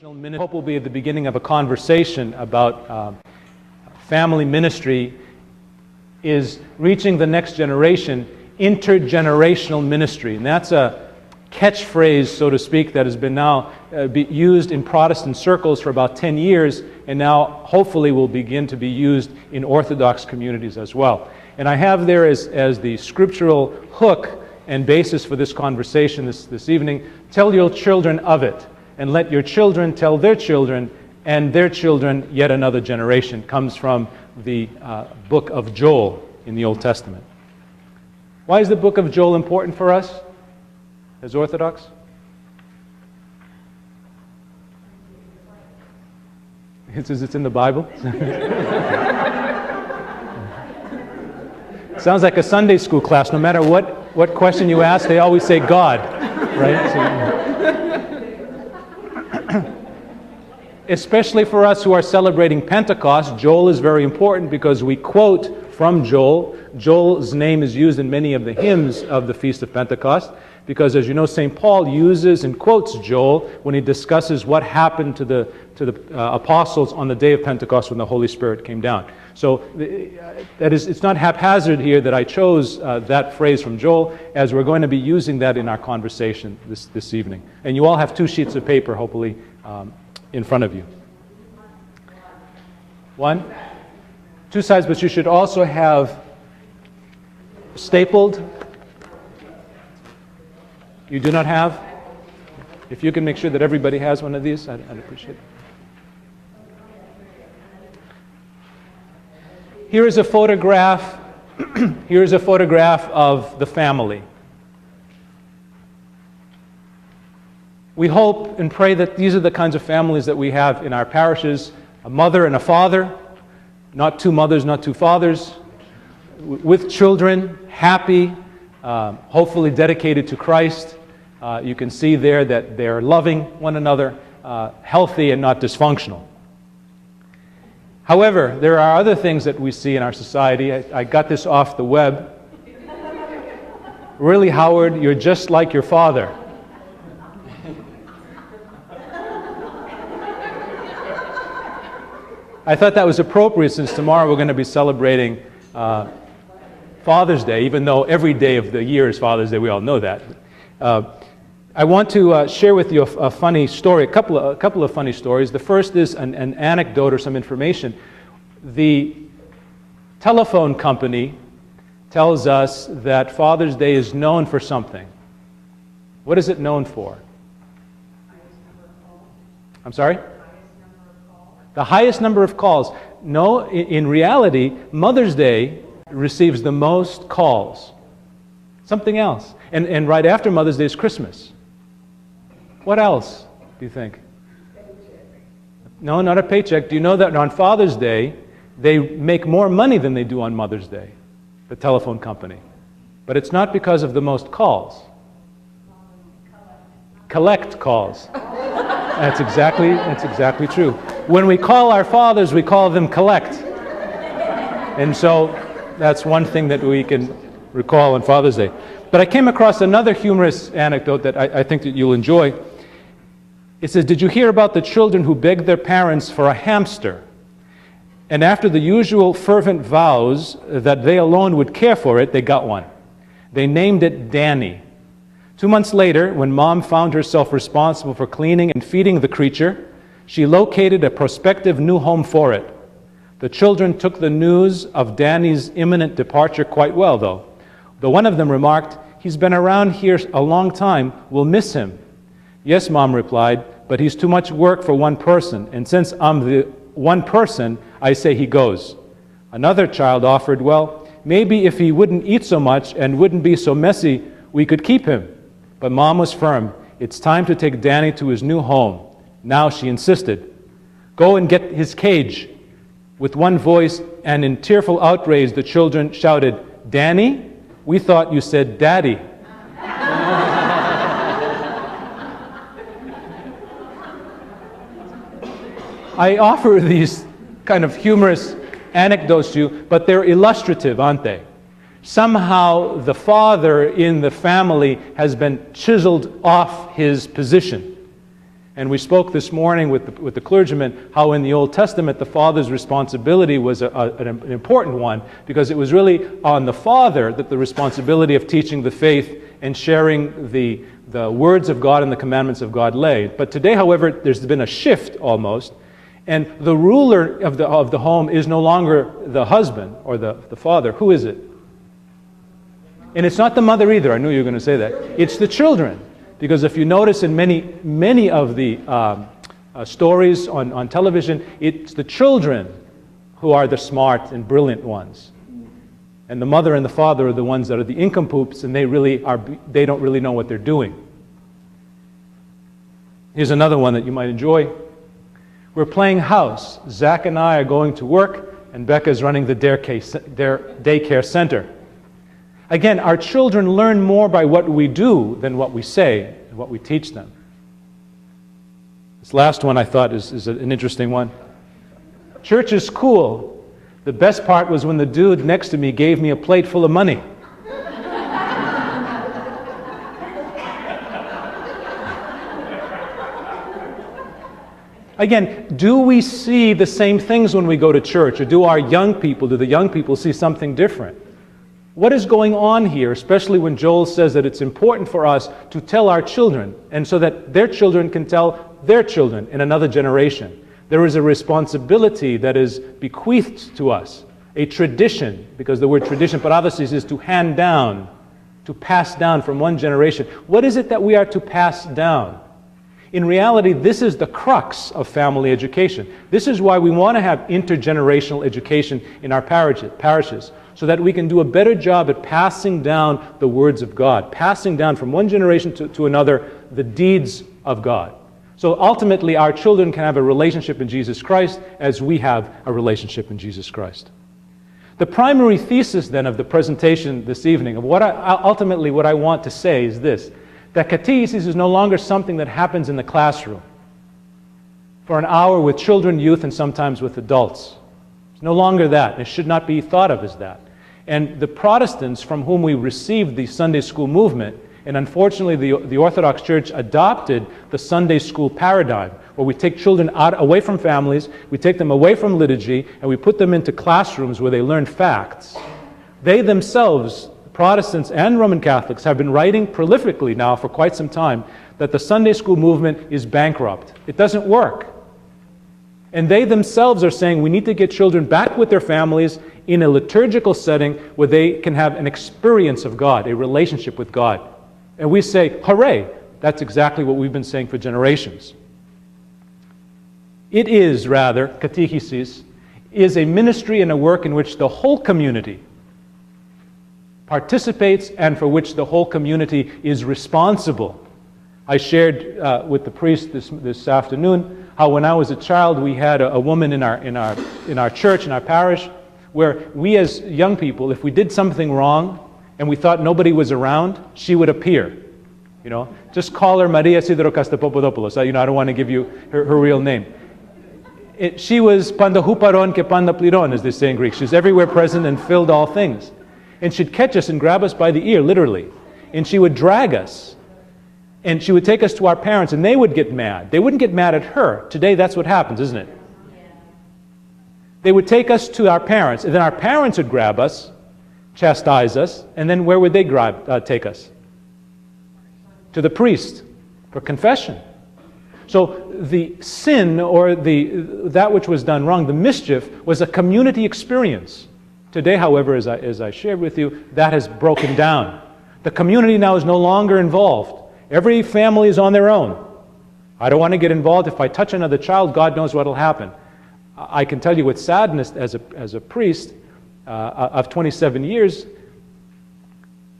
I hope will be at the beginning of a conversation about family ministry is reaching the next generation, intergenerational ministry. And that's a catchphrase, so to speak, that has been now used in Protestant circles for about 10 years, and now hopefully will begin to be used in Orthodox communities as well. And I have there as the scriptural hook and basis for this conversation this evening, tell your children of it, and let your children tell their children, and their children yet another generation. Comes from the book of Joel in the Old Testament. Why is the book of Joel important for us as Orthodox? It's in the Bible. Sounds like a Sunday school class. No matter what question you ask, they always say God, right? Especially for us who are celebrating Pentecost, Joel is very important because we quote from Joel. Joel's name is used in many of the hymns of the Feast of Pentecost because, as you know, St. Paul uses and quotes Joel when he discusses what happened to the apostles on the day of Pentecost when the Holy Spirit came down. So that is, it's not haphazard here that I chose that phrase from Joel, as we're going to be using that in our conversation this evening. And you all have 2 sheets of paper, hopefully, in front of you. 1, 2 sides, but you should also have stapled. You do not have? If you can make sure that everybody has one of these, I'd appreciate it. Here is a photograph. Here is a photograph of the family. We hope and pray that these are the kinds of families that we have in our parishes: a mother and a father, not 2 mothers, not 2 fathers, with children, happy, hopefully dedicated to Christ. You can see there that they're loving one another, healthy and not dysfunctional. However, there are other things that we see in our society. I got this off the web. Really, Howard, you're just like your father. I thought that was appropriate since tomorrow we're going to be celebrating Father's Day, even though every day of the year is Father's Day. We all know that. I want to share with you a funny story, a couple of funny stories. The first is an anecdote or some information. The telephone company tells us that Father's Day is known for something. What is it known for? I'm sorry? The highest number of calls. No, in reality, Mother's Day receives the most calls. Something else. And right after Mother's Day is Christmas. What else do you think? No, not a paycheck. Do you know that on Father's Day, they make more money than they do on Mother's Day, the telephone company? But it's not because of the most calls. Collect calls. That's exactly true. When we call our fathers, we call them collect. And so that's one thing that we can recall on Father's Day. But I came across another humorous anecdote that I think that you'll enjoy. It says, did you hear about the children who begged their parents for a hamster? And after the usual fervent vows that they alone would care for it, they got one. They named it Danny. 2 months later, when Mom found herself responsible for cleaning and feeding the creature, she located a prospective new home for it. The children took the news of Danny's imminent departure quite well, though. One of them remarked, "He's been around here a long time. We'll miss him." "Yes," Mom replied, "but he's too much work for one person, and since I'm the one person, I say he goes." Another child offered, "Well, maybe if he wouldn't eat so much and wouldn't be so messy, we could keep him." But Mom was firm. "It's time to take Danny to his new home." Now she insisted. "Go and get his cage." With one voice and in tearful outrage, the children shouted, "Danny? We thought you said Daddy." I offer these kind of humorous anecdotes to you, but they're illustrative, aren't they? Somehow the father in the family has been chiseled off his position. And we spoke this morning with the clergyman how in the Old Testament the father's responsibility was an important one, because it was really on the father that the responsibility of teaching the faith and sharing the words of God and the commandments of God lay. But today, however, there's been a shift almost, and the ruler of the home is no longer the husband or the father. Who is it? And it's not the mother either. I knew you were going to say that. It's the children. Because if you notice in many of the stories on television, it's the children who are the smart and brilliant ones. And the mother and the father are the ones that are the nincompoops, and they don't really know what they're doing. Here's another one that you might enjoy. We're playing house. Zach and I are going to work, and Becca's running the daycare center. Again, our children learn more by what we do than what we say and what we teach them. This last one I thought is an interesting one. Church is cool. The best part was when the dude next to me gave me a plate full of money. Again, do we see the same things when we go to church? Or do the young people see something different? What is going on here, especially when Joel says that it's important for us to tell our children, and so that their children can tell their children in another generation? There is a responsibility that is bequeathed to us, a tradition, because the word tradition, paradosis, is to hand down, to pass down from one generation. What is it that we are to pass down? In reality, this is the crux of family education. This is why we want to have intergenerational education in our parishes, so that we can do a better job at passing down the words of God, passing down from one generation to another the deeds of God. So ultimately, our children can have a relationship in Jesus Christ as we have a relationship in Jesus Christ. The primary thesis then of the presentation this evening, of what I want to say is this: that catechesis is no longer something that happens in the classroom for an hour with children, youth, and sometimes with adults. It's no longer that. It should not be thought of as that. And the Protestants from whom we received the Sunday school movement, and unfortunately the Orthodox Church adopted the Sunday school paradigm, where we take children away from families, we take them away from liturgy, and we put them into classrooms where they learn facts. They themselves, Protestants and Roman Catholics, have been writing prolifically now for quite some time that the Sunday school movement is bankrupt. It doesn't work. And they themselves are saying we need to get children back with their families in a liturgical setting where they can have an experience of God, a relationship with God. And we say, hooray! That's exactly what we've been saying for generations. It is, rather, catechesis is a ministry and a work in which the whole community participates and for which the whole community is responsible. I shared with the priest this afternoon how when I was a child we had a woman in our church, in our parish, where we as young people, if we did something wrong and we thought nobody was around, she would appear. You know, just call her Maria Sidorokastapopoulos. I don't want to give you her real name. She was panda huparon ke panda pliron, as they say in Greek. She's everywhere present and filled all things. And she'd catch us and grab us by the ear, literally. And she would drag us. And she would take us to our parents, and they would get mad. They wouldn't get mad at her. Today, that's what happens, isn't it? Yeah. They would take us to our parents, and then our parents would grab us, chastise us, and then where would they take us? To the priest for confession. So the sin, or that which was done wrong, the mischief, was a community experience. Today, however, as I shared with you, that has broken down. The community now is no longer involved. Every family is on their own. I don't want to get involved. If I touch another child, God knows what will happen. I can tell you with sadness as a priest of 27 years,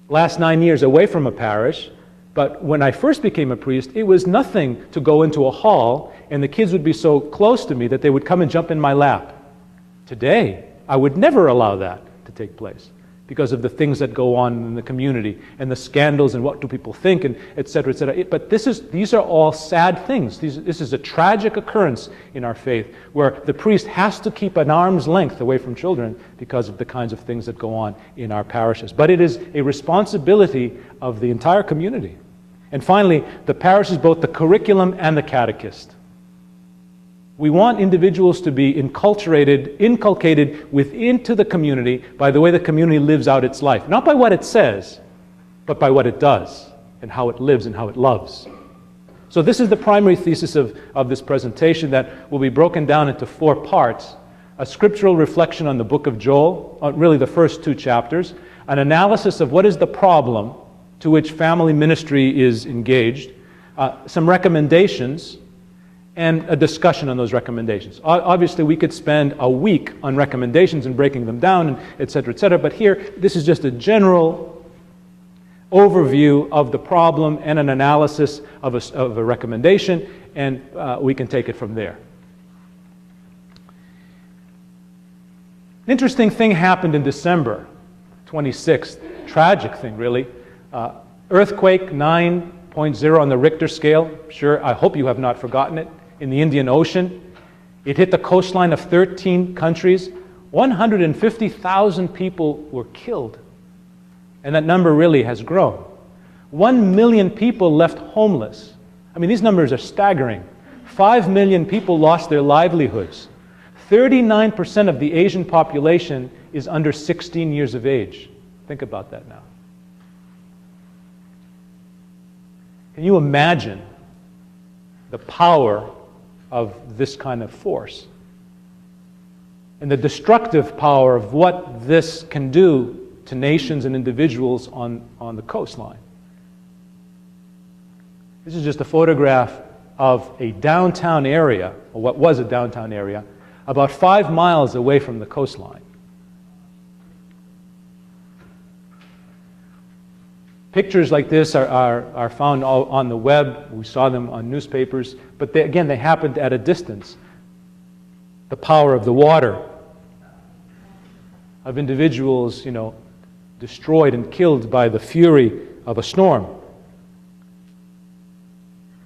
last 9 years away from a parish, but when I first became a priest, it was nothing to go into a hall and the kids would be so close to me that they would come and jump in my lap. Today, I would never allow that to take place because of the things that go on in the community and the scandals and what do people think and et cetera, et cetera. But these are all sad things. This is a tragic occurrence in our faith where the priest has to keep an arm's length away from children because of the kinds of things that go on in our parishes. But it is a responsibility of the entire community. And finally, the parish is both the curriculum and the catechist. We want individuals to be inculcated into the community by the way the community lives out its life. Not by what it says, but by what it does, and how it lives and how it loves. So this is the primary thesis of this presentation that will be broken down into 4 parts. A scriptural reflection on the book of Joel, really the first 2 chapters, an analysis of what is the problem to which family ministry is engaged, some recommendations, and a discussion on those recommendations. Obviously, we could spend a week on recommendations and breaking them down, and et cetera, but here, this is just a general overview of the problem and an analysis of a recommendation, and we can take it from there. An interesting thing happened in December 26th, tragic thing really. Earthquake 9.0 on the Richter scale. Sure, I hope you have not forgotten it. In the Indian Ocean. It hit the coastline of 13 countries. 150,000 people were killed. And that number really has grown. 1 million people left homeless. I mean, these numbers are staggering. 5 million people lost their livelihoods. 39% of the Asian population is under 16 years of age. Think about that now. Can you imagine the power of this kind of force? And the destructive power of what this can do to nations and individuals on the coastline. This is just a photograph of a downtown area, or what was a downtown area, about 5 miles away from the coastline. Pictures like this are found on the web. We saw them on newspapers, but they happened at a distance. The power of the water, of individuals, destroyed and killed by the fury of a storm.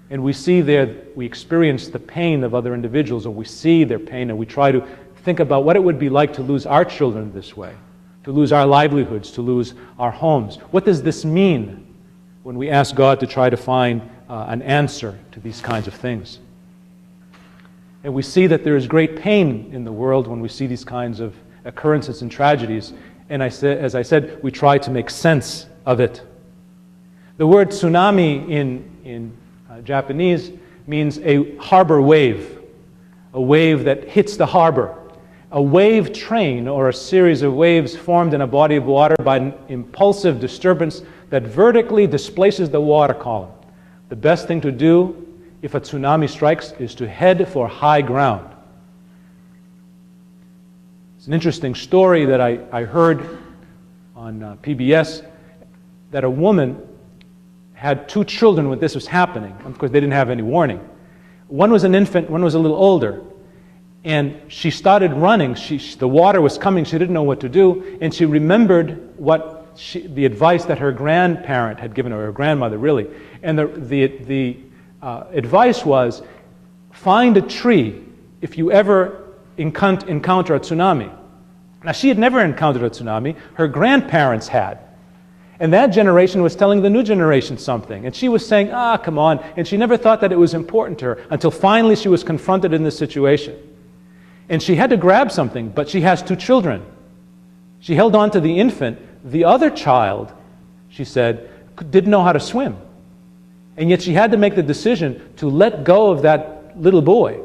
And we see there, we experience the pain of other individuals, or we see their pain, and we try to think about what it would be like to lose our children this way, to lose our livelihoods, to lose our homes. What does this mean when we ask God to try to find an answer to these kinds of things? And we see that there is great pain in the world when we see these kinds of occurrences and tragedies. And as I said, we try to make sense of it. The word tsunami in Japanese means a harbor wave, a wave that hits the harbor. A wave train, or a series of waves formed in a body of water by an impulsive disturbance that vertically displaces the water column. The best thing to do if a tsunami strikes is to head for high ground. It's an interesting story that I heard on PBS, that a woman had 2 children when this was happening. Of course, they didn't have any warning. One was an infant, one was a little older. And she started running. The water was coming. She didn't know what to do. And she remembered the advice that her grandparent had given her, her grandmother, really. And the advice was, find a tree if you ever encounter a tsunami. Now, she had never encountered a tsunami. Her grandparents had. And that generation was telling the new generation something. And she was saying, come on. And she never thought that it was important to her until finally she was confronted in this situation. And she had to grab something, but she has 2 children. She held on to the infant. The other child, she said, didn't know how to swim. And yet she had to make the decision to let go of that little boy.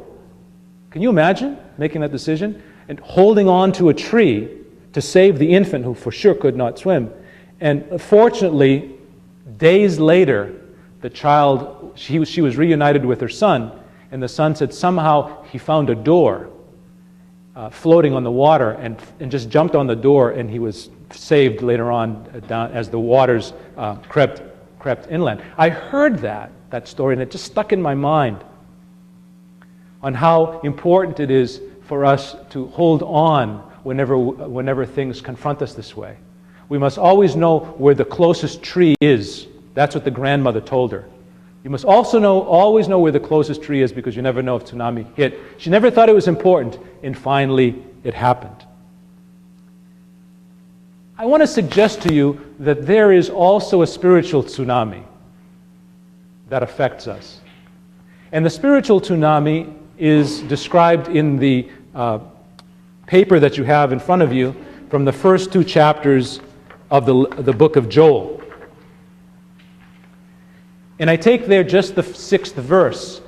Can you imagine making that decision? And holding on to a tree to save the infant, who for sure could not swim. And fortunately, days later, the child, she was reunited with her son, and the son said somehow he found a door floating on the water and just jumped on the door, and he was saved later on down as the waters crept inland. I heard that story, and it just stuck in my mind on how important it is for us to hold on whenever things confront us this way. We must always know where the closest tree is. That's what the grandmother told her. You must also always know where the closest tree is, because you never know if tsunami hit. She never thought it was important, and finally it happened. I want to suggest to you that there is also a spiritual tsunami. that affects us. And the spiritual tsunami is described in the paper that you have in front of you from the first 2 chapters of the book of Joel. And I take there just the 6th verse.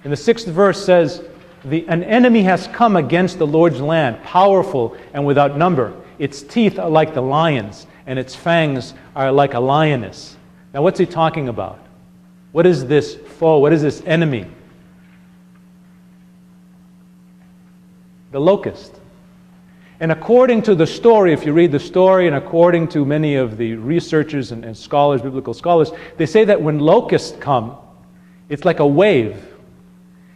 And the 6th verse says, an enemy has come against the Lord's land, powerful and without number. Its teeth are like the lion's, and its fangs are like a lioness. Now what's he talking about? What is this foe? What is this enemy? The locust. And according to the story, if you read the story, and according to many of the researchers and scholars, biblical scholars, they say that when locusts come, it's like a wave.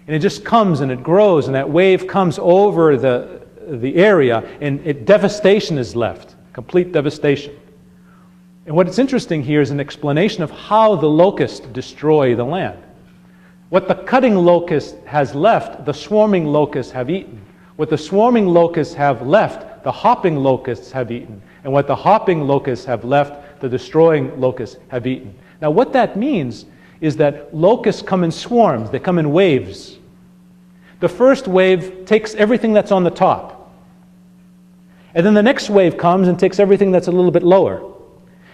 And it just comes and it grows, and that wave comes over the area, and devastation is left, complete devastation. And what's interesting here is an explanation of how the locusts destroy the land. What the cutting locust has left, the swarming locusts have eaten. What the swarming locusts have left, the hopping locusts have eaten. And what the hopping locusts have left, the destroying locusts have eaten. Now what that means is that locusts come in swarms, they come in waves. The first wave takes everything that's on the top. And then the next wave comes and takes everything that's a little bit lower.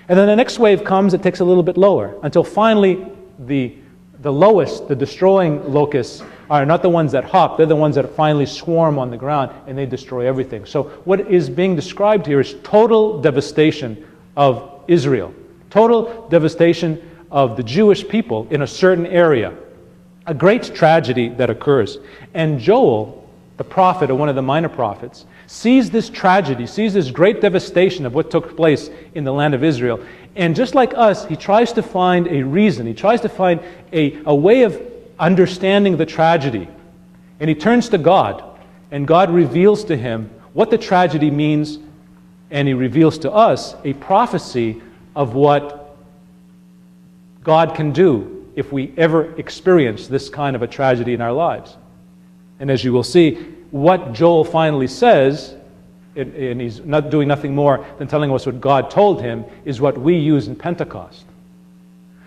And then the next wave comes, it takes a little bit lower, until finally the lowest, the destroying locusts, are not the ones that hop, they're the ones that finally swarm on the ground and they destroy everything. So what is being described here is total devastation of Israel, total devastation of the Jewish people in a certain area. A great tragedy that occurs. And Joel, the prophet, or one of the minor prophets, sees this tragedy, sees this great devastation of what took place in the land of Israel. And just like us, he tries to find a reason, he tries to find a way of understanding the tragedy. And he turns to God, and God reveals to him what the tragedy means, and he reveals to us a prophecy of what God can do if we ever experience this kind of a tragedy in our lives. And as you will see, what Joel finally says, and he's not doing nothing more than telling us what God told him, is what we use in Pentecost.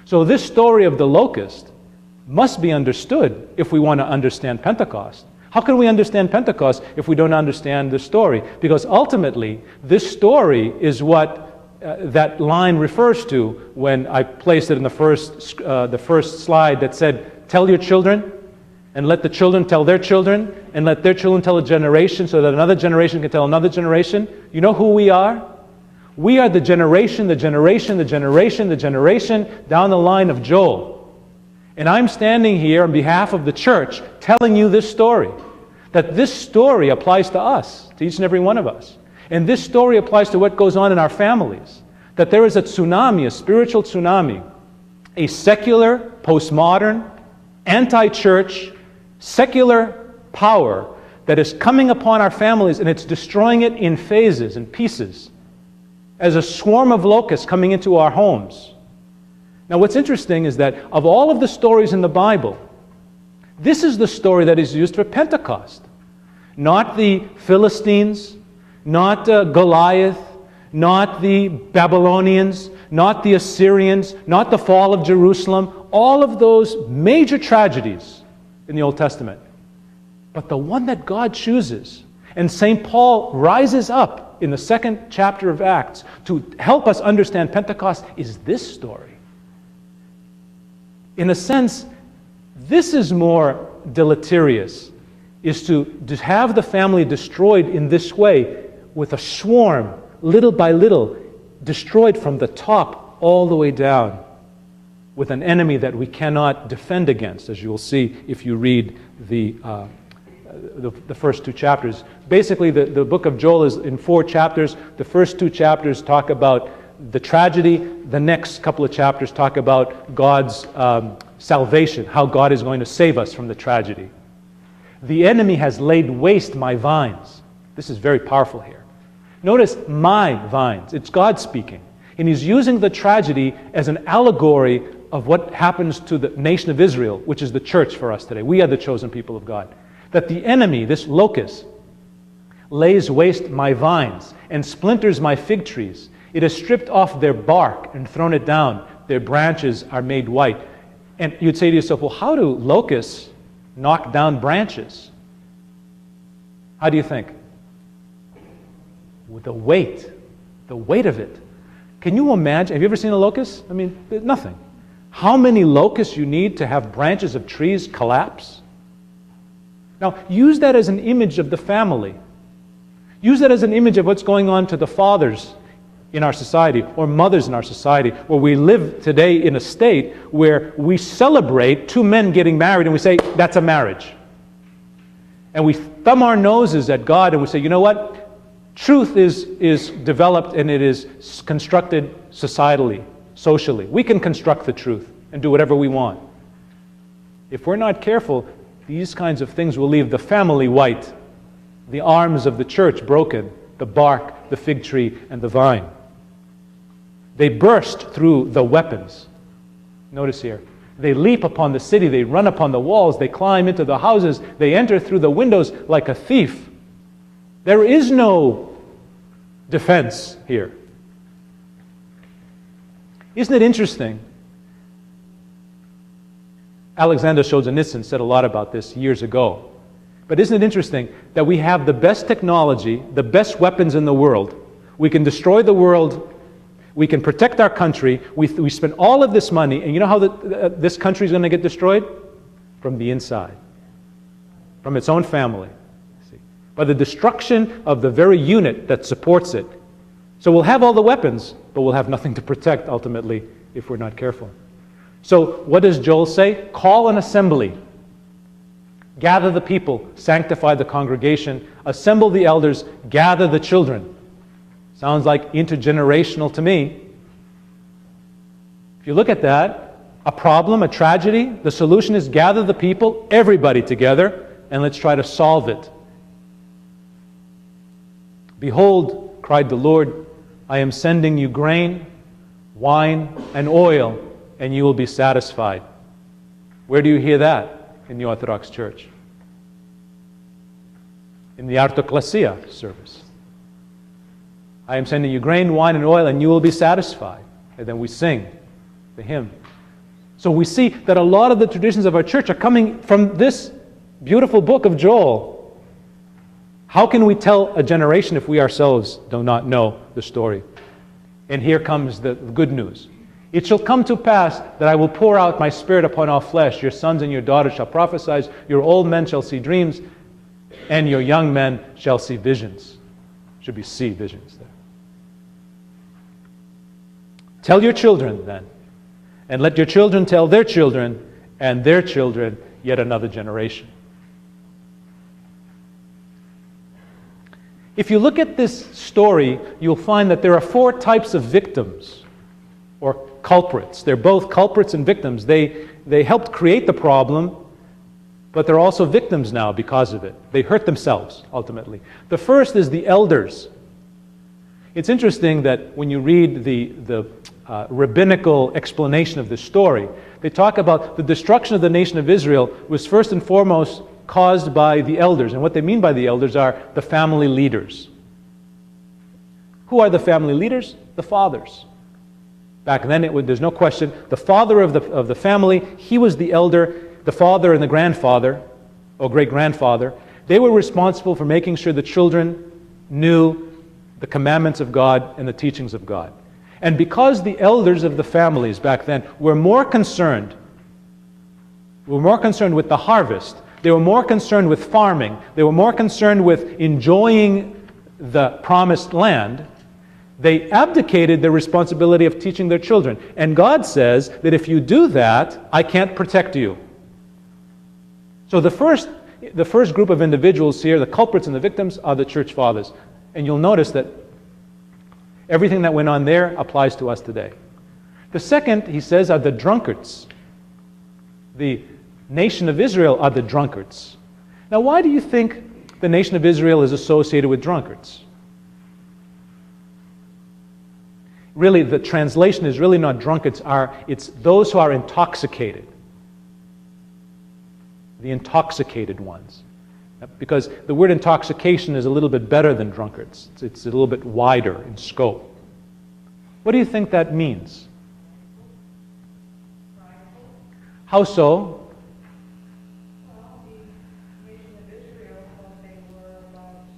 So this story of the locust must be understood if we want to understand Pentecost. How can we understand Pentecost if we don't understand the story? Because ultimately, this story is what that line refers to when I placed it in the first slide that said, tell your children, and let the children tell their children, and let their children tell a generation so that another generation can tell another generation. You know who we are? We are the generation down the line of Joel. And I'm standing here on behalf of the church telling you this story. That this story applies to us, to each and every one of us. And this story applies to what goes on in our families. That there is a tsunami, a spiritual tsunami, a secular, postmodern, anti-church, secular power that is coming upon our families, and it's destroying it in phases and pieces, as a swarm of locusts coming into our homes. Now what's interesting is that of all of the stories in the Bible, this is the story that is used for Pentecost. Not the Philistines, not Goliath, not the Babylonians, not the Assyrians, not the fall of Jerusalem, all of those major tragedies in the Old Testament. But the one that God chooses, and St. Paul rises up in the 2nd chapter of Acts to help us understand Pentecost, is this story. In a sense, this is more deleterious, is to have the family destroyed in this way, with a swarm, little by little, destroyed from the top all the way down, with an enemy that we cannot defend against, as you will see if you read the first 2 chapters. Basically, the book of Joel is in 4 chapters. The first 2 chapters talk about the tragedy. The next couple of chapters talk about God's salvation, how God is going to save us from the tragedy. The enemy has laid waste my vines. This is very powerful here. Notice my vines. It's God speaking. And he's using the tragedy as an allegory of what happens to the nation of Israel, which is the church for us today. We are the chosen people of God. That the enemy, this locust, lays waste my vines and splinters my fig trees. It has stripped off their bark and thrown it down. Their branches are made white. And you'd say to yourself, well, how do locusts knock down branches? How do you think? With the weight of it. Can you imagine? Have you ever seen a locust? I mean, nothing. How many locusts you need to have branches of trees collapse? Now, use that as an image of the family. Use that as an image of what's going on to the fathers in our society, or mothers in our society, where we live today in a state where we celebrate two men getting married and we say, that's a marriage. And we thumb our noses at God and we say, you know what? Truth is developed and it is constructed societally, socially. We can construct the truth and do whatever we want. If we're not careful, these kinds of things will leave the family white, the arms of the church broken, the bark, the fig tree, and the vine. They burst through the weapons. Notice here. They leap upon the city, they run upon the walls, they climb into the houses, they enter through the windows like a thief. There is no defense here. Isn't it interesting? Alexander Solzhenitsyn said a lot about this years ago. But isn't it interesting that we have the best technology, the best weapons in the world? We can destroy the world. We can protect our country. We spend all of this money, and you know how this country is going to get destroyed? From the inside, from its own family. See? By the destruction of the very unit that supports it. So we'll have all the weapons, but we'll have nothing to protect ultimately if we're not careful. So what does Joel say? Call an assembly. Gather the people, sanctify the congregation, assemble the elders, gather the children. Sounds like intergenerational to me. If you look at that, a problem, a tragedy, the solution is gather the people, everybody together, and let's try to solve it. Behold, cried the Lord, I am sending you grain, wine, and oil, and you will be satisfied. Where do you hear that in the Orthodox Church? In the Artoklasia service. I am sending you grain, wine, and oil, and you will be satisfied. And then we sing the hymn. So we see that a lot of the traditions of our church are coming from this beautiful book of Joel. How can we tell a generation if we ourselves do not know the story? And here comes the good news. It shall come to pass that I will pour out my spirit upon all flesh. Your sons and your daughters shall prophesy. Your old men shall see dreams, and your young men shall see visions. Should be see visions there. Tell your children then, and let your children tell their children, and their children yet another generation. If you look at this story, you'll find that there are four types of victims, or culprits. They're both culprits and victims. They helped create the problem, but they're also victims now because of it. They hurt themselves, ultimately. The first is the elders. It's interesting that when you read the rabbinical explanation of this story, they talk about the destruction of the nation of Israel was first and foremost caused by the elders. And what they mean by the elders are the family leaders. Who are the family leaders? The fathers. Back then, there's no question, the father of the family, he was the elder. The father and the grandfather, or great-grandfather, they were responsible for making sure the children knew the commandments of God and the teachings of God. And because the elders of the families back then were more concerned with the harvest, they were more concerned with farming, they were more concerned with enjoying the promised land, they abdicated their responsibility of teaching their children. And God says that if you do that, I can't protect you. So the first group of individuals here, the culprits and the victims, are the church fathers. And you'll notice that everything that went on there applies to us today. The second, he says, are the drunkards. The nation of Israel are the drunkards. Now, why do you think the nation of Israel is associated with drunkards? Really, the translation is really not drunkards, it's those who are intoxicated. The intoxicated ones. Because the word intoxication is a little bit better than drunkards. It's a little bit wider in scope. What do you think that means? How so? Well, the nation of Israel thought they were God's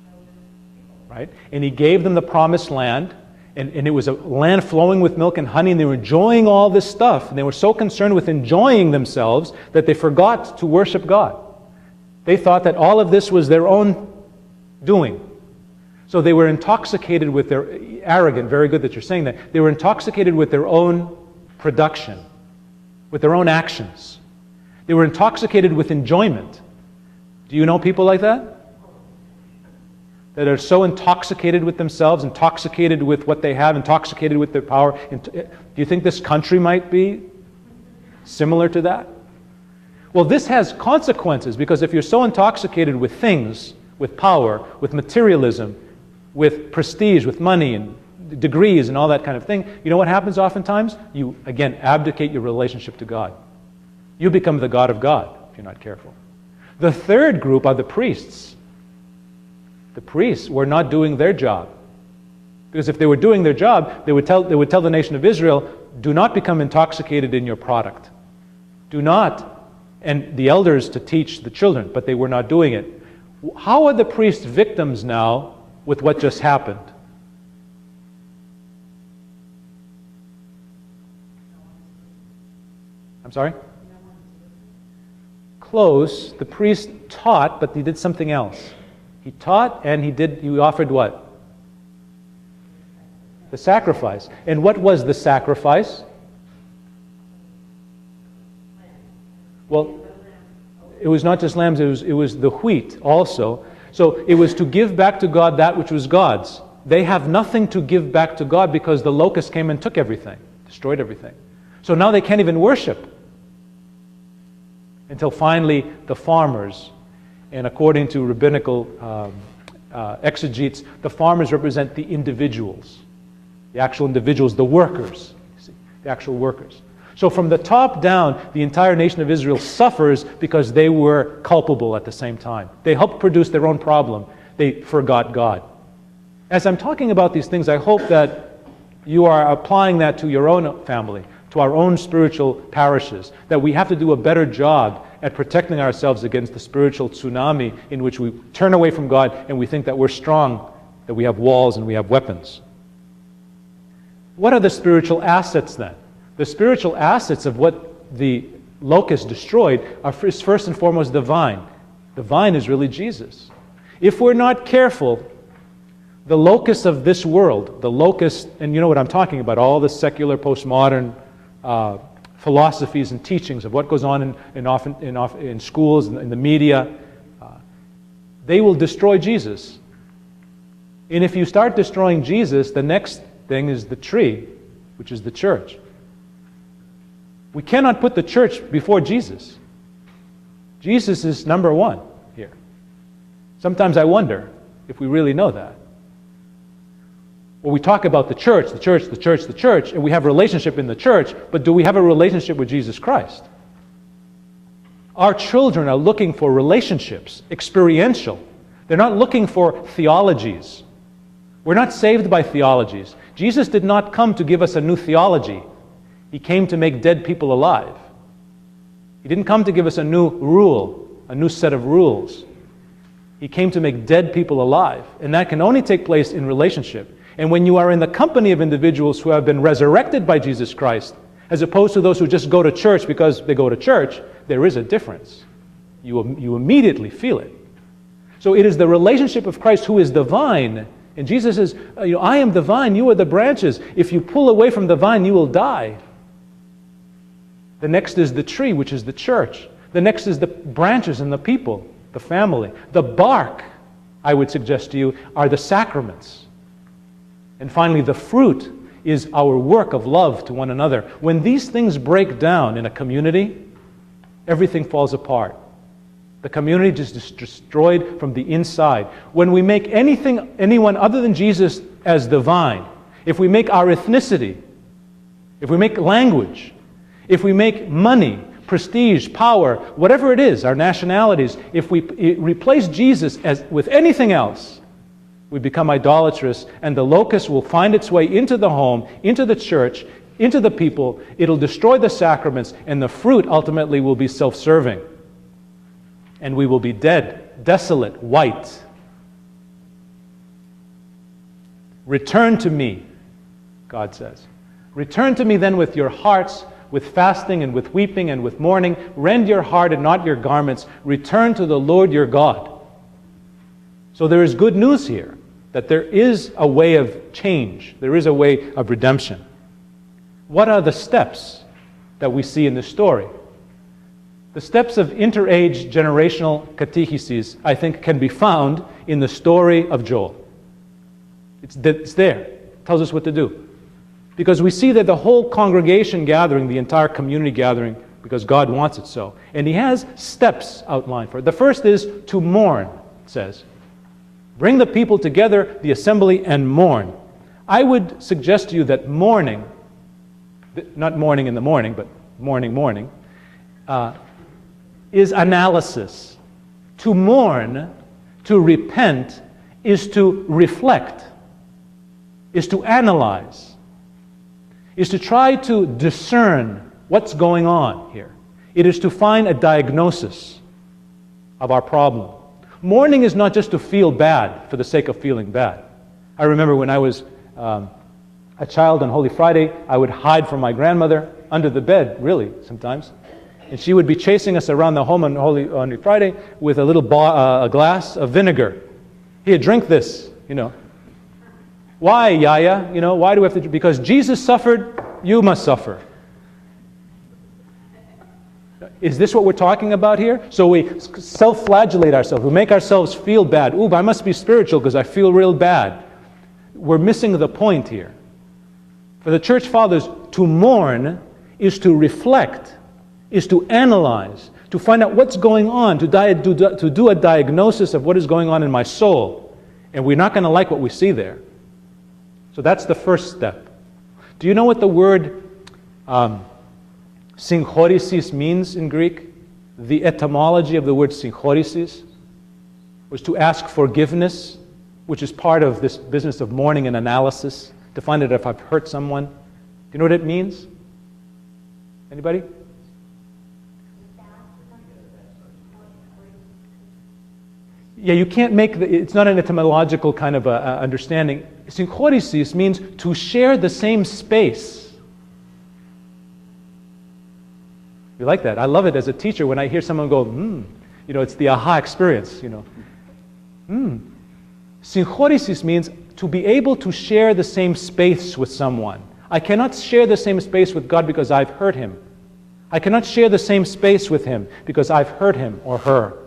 chosen people. Right? And he gave them the promised land, and it was a land flowing with milk and honey, and they were enjoying all this stuff, and they were so concerned with enjoying themselves that they forgot to worship God. They thought that all of this was their own doing. So they were intoxicated with their, arrogant, very good that you're saying that, they were intoxicated with their own production, with their own actions. They were intoxicated with enjoyment. Do you know people like that? That are so intoxicated with themselves, intoxicated with what they have, intoxicated with their power. Do you think this country might be similar to that? Well, this has consequences, because if you're so intoxicated with things, with power, with materialism, with prestige, with money and degrees and all that kind of thing, you know what happens oftentimes? You, again, abdicate your relationship to God. You become the God of God, if you're not careful. The third group are the priests. The priests were not doing their job. Because if they were doing their job, they would tell the nation of Israel, do not become intoxicated in your product. Do not. And the elders to teach the children, but they were not doing it. How are the priests victims now with what just happened? I'm sorry? Close. The priest taught, but he did something else. He taught and he offered what? The sacrifice. And what was the sacrifice? Well, it was not just lambs, it was the wheat also. So it was to give back to God that which was God's. They have nothing to give back to God because the locust came and took everything, destroyed everything. So now they can't even worship. Until finally the farmers, and according to rabbinical exegetes, the farmers represent the individuals. The actual individuals, the workers, you see, the actual workers. So from the top down, the entire nation of Israel suffers because they were culpable at the same time. They helped produce their own problem. They forgot God. As I'm talking about these things, I hope that you are applying that to your own family, to our own spiritual parishes, that we have to do a better job at protecting ourselves against the spiritual tsunami in which we turn away from God and we think that we're strong, that we have walls and we have weapons. What are the spiritual assets then? The spiritual assets of what the locust destroyed are first and foremost the vine. The vine is really Jesus. If we're not careful, the locusts of this world, the locust, and you know what I'm talking about, all the secular postmodern philosophies and teachings of what goes on in schools and in the media, they will destroy Jesus. And if you start destroying Jesus, the next thing is the tree, which is the church. We cannot put the church before Jesus. Jesus is number one here. Sometimes I wonder if we really know that. Well, we talk about the church, and we have a relationship in the church, but do we have a relationship with Jesus Christ? Our children are looking for relationships, experiential. They're not looking for theologies. We're not saved by theologies. Jesus did not come to give us a new theology. He came to make dead people alive. He didn't come to give us a new rule, a new set of rules. He came to make dead people alive. And that can only take place in relationship. And when you are in the company of individuals who have been resurrected by Jesus Christ, as opposed to those who just go to church because they go to church, there is a difference. You immediately feel it. So it is the relationship of Christ who is the vine. And Jesus says, I am the vine, you are the branches. If you pull away from the vine, you will die. The next is the tree, which is the church. The next is the branches and the people, the family. The bark, I would suggest to you, are the sacraments. And finally, the fruit is our work of love to one another. When these things break down in a community, everything falls apart. The community just is destroyed from the inside. When we make anyone other than Jesus as the vine, if we make our ethnicity, if we make language, if we make money, prestige, power, whatever it is, our nationalities, if we replace Jesus with anything else, we become idolatrous, and the locust will find its way into the home, into the church, into the people, it'll destroy the sacraments, and the fruit ultimately will be self-serving. And we will be dead, desolate, white. Return to me, God says. Return to me then with your hearts, with fasting and with weeping and with mourning. Rend your heart and not your garments. Return to the Lord your God. So there is good news here, that there is a way of change. There is a way of redemption. What are the steps that we see in this story? The steps of intergenerational catechesis, I think, can be found in the story of Joel. It's there. It tells us what to do. Because we see that the whole congregation gathering, the entire community gathering, because God wants it so. And He has steps outlined for it. The first is to mourn, it says. Bring the people together, the assembly, and mourn. I would suggest to you that mourning, not mourning in the morning, but morning, is analysis. To mourn, to repent, is to reflect, is to analyze, is to try to discern what's going on here. It is to find a diagnosis of our problem. Mourning is not just to feel bad for the sake of feeling bad. I remember when I was a child on Holy Friday, I would hide from my grandmother under the bed, really, sometimes. And she would be chasing us around the home on Holy Friday with a little a glass of vinegar. Here, drink this, Why, Yaya? Why do we have to? Because Jesus suffered, you must suffer. Is this what we're talking about here? So we self-flagellate ourselves. We make ourselves feel bad. Ooh, I must be spiritual because I feel real bad. We're missing the point here. For the Church Fathers, to mourn is to reflect, is to analyze, to find out what's going on, to do a diagnosis of what is going on in my soul. And we're not going to like what we see there. So that's the first step. Do you know what the word synchorisis means in Greek? The etymology of the word synchorisis was to ask forgiveness, which is part of this business of mourning and analysis, to find out if I've hurt someone. Do you know what it means? Anybody? Yeah, you can't make it's not an etymological kind of understanding. Synchorisis means to share the same space. You like that? I love it as a teacher when I hear someone go, it's the aha experience, Synchorisis means to be able to share the same space with someone. I cannot share the same space with God because I've hurt Him. I cannot share the same space with Him because I've hurt him or her.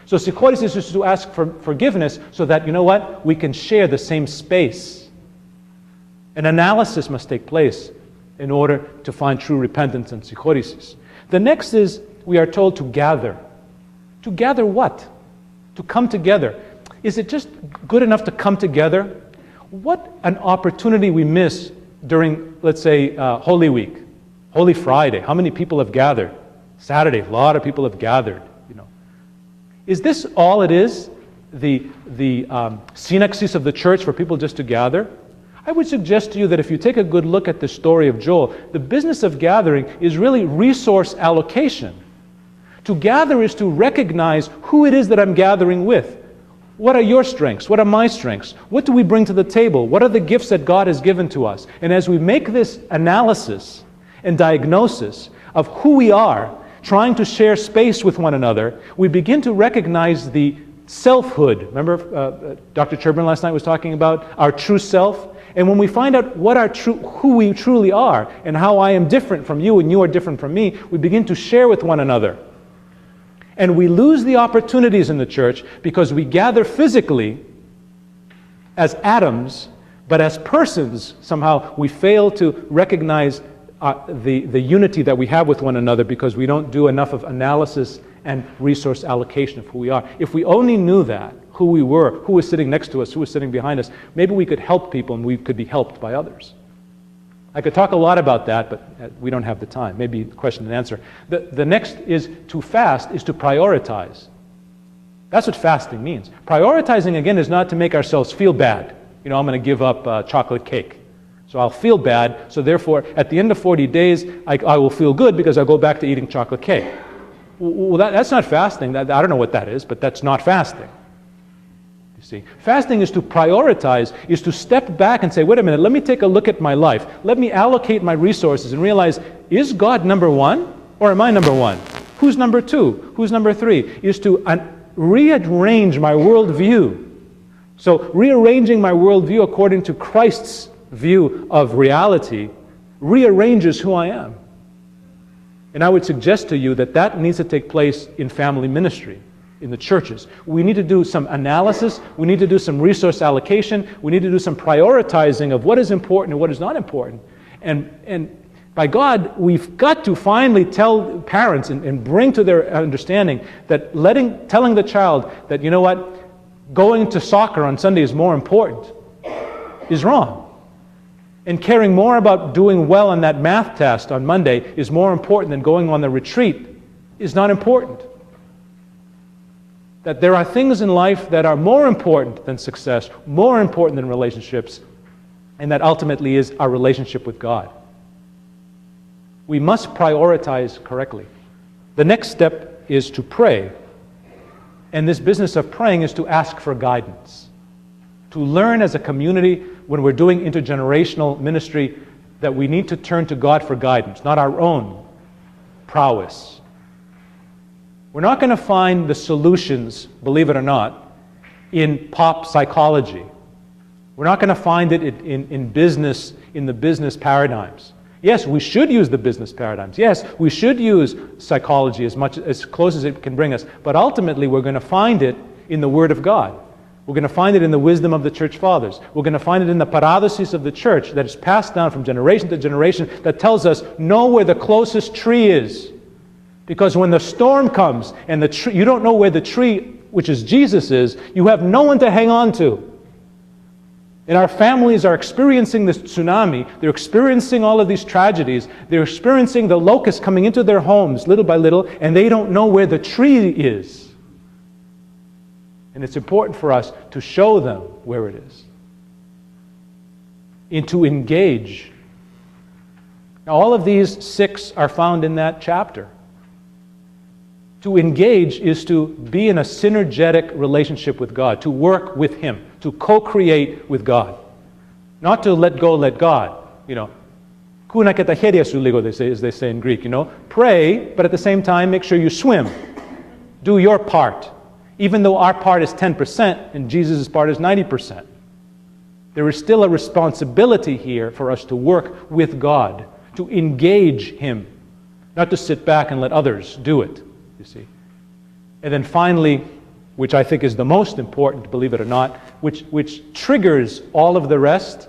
So synchorisis is to ask for forgiveness so that, we can share the same space. An analysis must take place in order to find true repentance and synchorisis. The next is, we are told to gather. To gather what? To come together. Is it just good enough to come together? What an opportunity we miss during, let's say, Holy Week, Holy Friday. How many people have gathered? Saturday, a lot of people have gathered. Is this all it is? The synexis of the church for people just to gather? I would suggest to you that if you take a good look at the story of Joel, the business of gathering is really resource allocation. To gather is to recognize who it is that I'm gathering with. What are your strengths? What are my strengths? What do we bring to the table? What are the gifts that God has given to us? And as we make this analysis and diagnosis of who we are, trying to share space with one another, we begin to recognize the selfhood. Remember Dr. Cherburn last night was talking about our true self? And when we find out who we truly are and how I am different from you and you are different from me, we begin to share with one another. And we lose the opportunities in the church because we gather physically as atoms, but as persons, somehow we fail to recognize the unity that we have with one another because we don't do enough of analysis and resource allocation of who we are. If we only knew that, who we were, who was sitting next to us, who was sitting behind us, maybe we could help people and we could be helped by others. I could talk a lot about that, but we don't have the time. Maybe question and answer. The next is to fast, is to prioritize. That's what fasting means. Prioritizing, again, is not to make ourselves feel bad. I'm going to give up chocolate cake. So I'll feel bad, so therefore at the end of 40 days, I will feel good because I'll go back to eating chocolate cake. Well, that's not fasting. I don't know what that is, but that's not fasting. You see, fasting is to prioritize, is to step back and say, wait a minute, let me take a look at my life. Let me allocate my resources and realize, is God number one or am I number one? Who's number two? Who's number three? Is to rearrange my worldview. So rearranging my worldview according to Christ's view of reality rearranges who I am. And I would suggest to you that that needs to take place in family ministry, in the churches. We need to do some analysis, we need to do some resource allocation, we need to do some prioritizing of what is important and what is not important. And by God, we've got to finally tell parents and bring to their understanding that telling the child that, you know what, going to soccer on Sunday is more important, is wrong. And caring more about doing well on that math test on Monday is more important than going on the retreat is not important. That there are things in life that are more important than success, more important than relationships, and that ultimately is our relationship with God. We must prioritize correctly. The next step is to pray. And this business of praying is to ask for guidance. To learn as a community, when we're doing intergenerational ministry, that we need to turn to God for guidance, not our own prowess. We're not going to find the solutions, believe it or not, in pop psychology. We're not going to find it in business, in the business paradigms. Yes, we should use the business paradigms. Yes, we should use psychology as close as it can bring us. But ultimately, we're going to find it in the Word of God. We're going to find it in the wisdom of the church fathers. We're going to find it in the paradoxes of the church that is passed down from generation to generation that tells us, know where the closest tree is. Because when the storm comes and you don't know where the tree, which is Jesus, is, you have no one to hang on to. And our families are experiencing this tsunami. They're experiencing all of these tragedies. They're experiencing the locusts coming into their homes little by little, and they don't know where the tree is. And it's important for us to show them where it is and to engage. Now, all of these 6 are found in that chapter. To engage is to be in a synergetic relationship with God, to work with Him, to co-create with God. Not to let go, let God. You know, kuna ketaheria suligo, as they say in Greek, you know. Pray, but at the same time, make sure you swim. Do your part. Even though our part is 10% and Jesus' part is 90%. There is still a responsibility here for us to work with God, to engage Him, not to sit back and let others do it, you see. And then finally, which I think is the most important, believe it or not, which triggers all of the rest.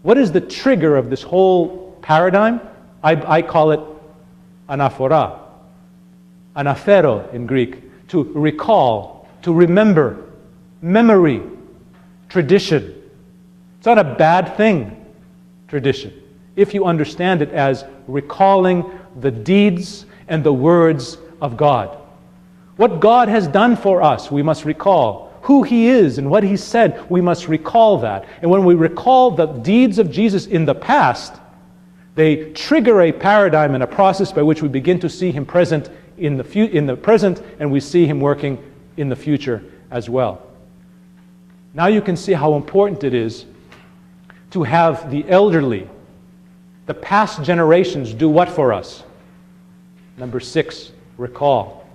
What is the trigger of this whole paradigm? I call it anaphora, anaphero in Greek, to recall, to remember, memory, tradition. It's not a bad thing, tradition, if you understand it as recalling the deeds and the words of God. What God has done for us, we must recall. Who He is and what He said, we must recall that. And when we recall the deeds of Jesus in the past, they trigger a paradigm and a process by which we begin to see Him present in the present, and we see Him working in the future as well. Now you can see how important it is to have the elderly, the past generations, do what for us? Number 6, recall.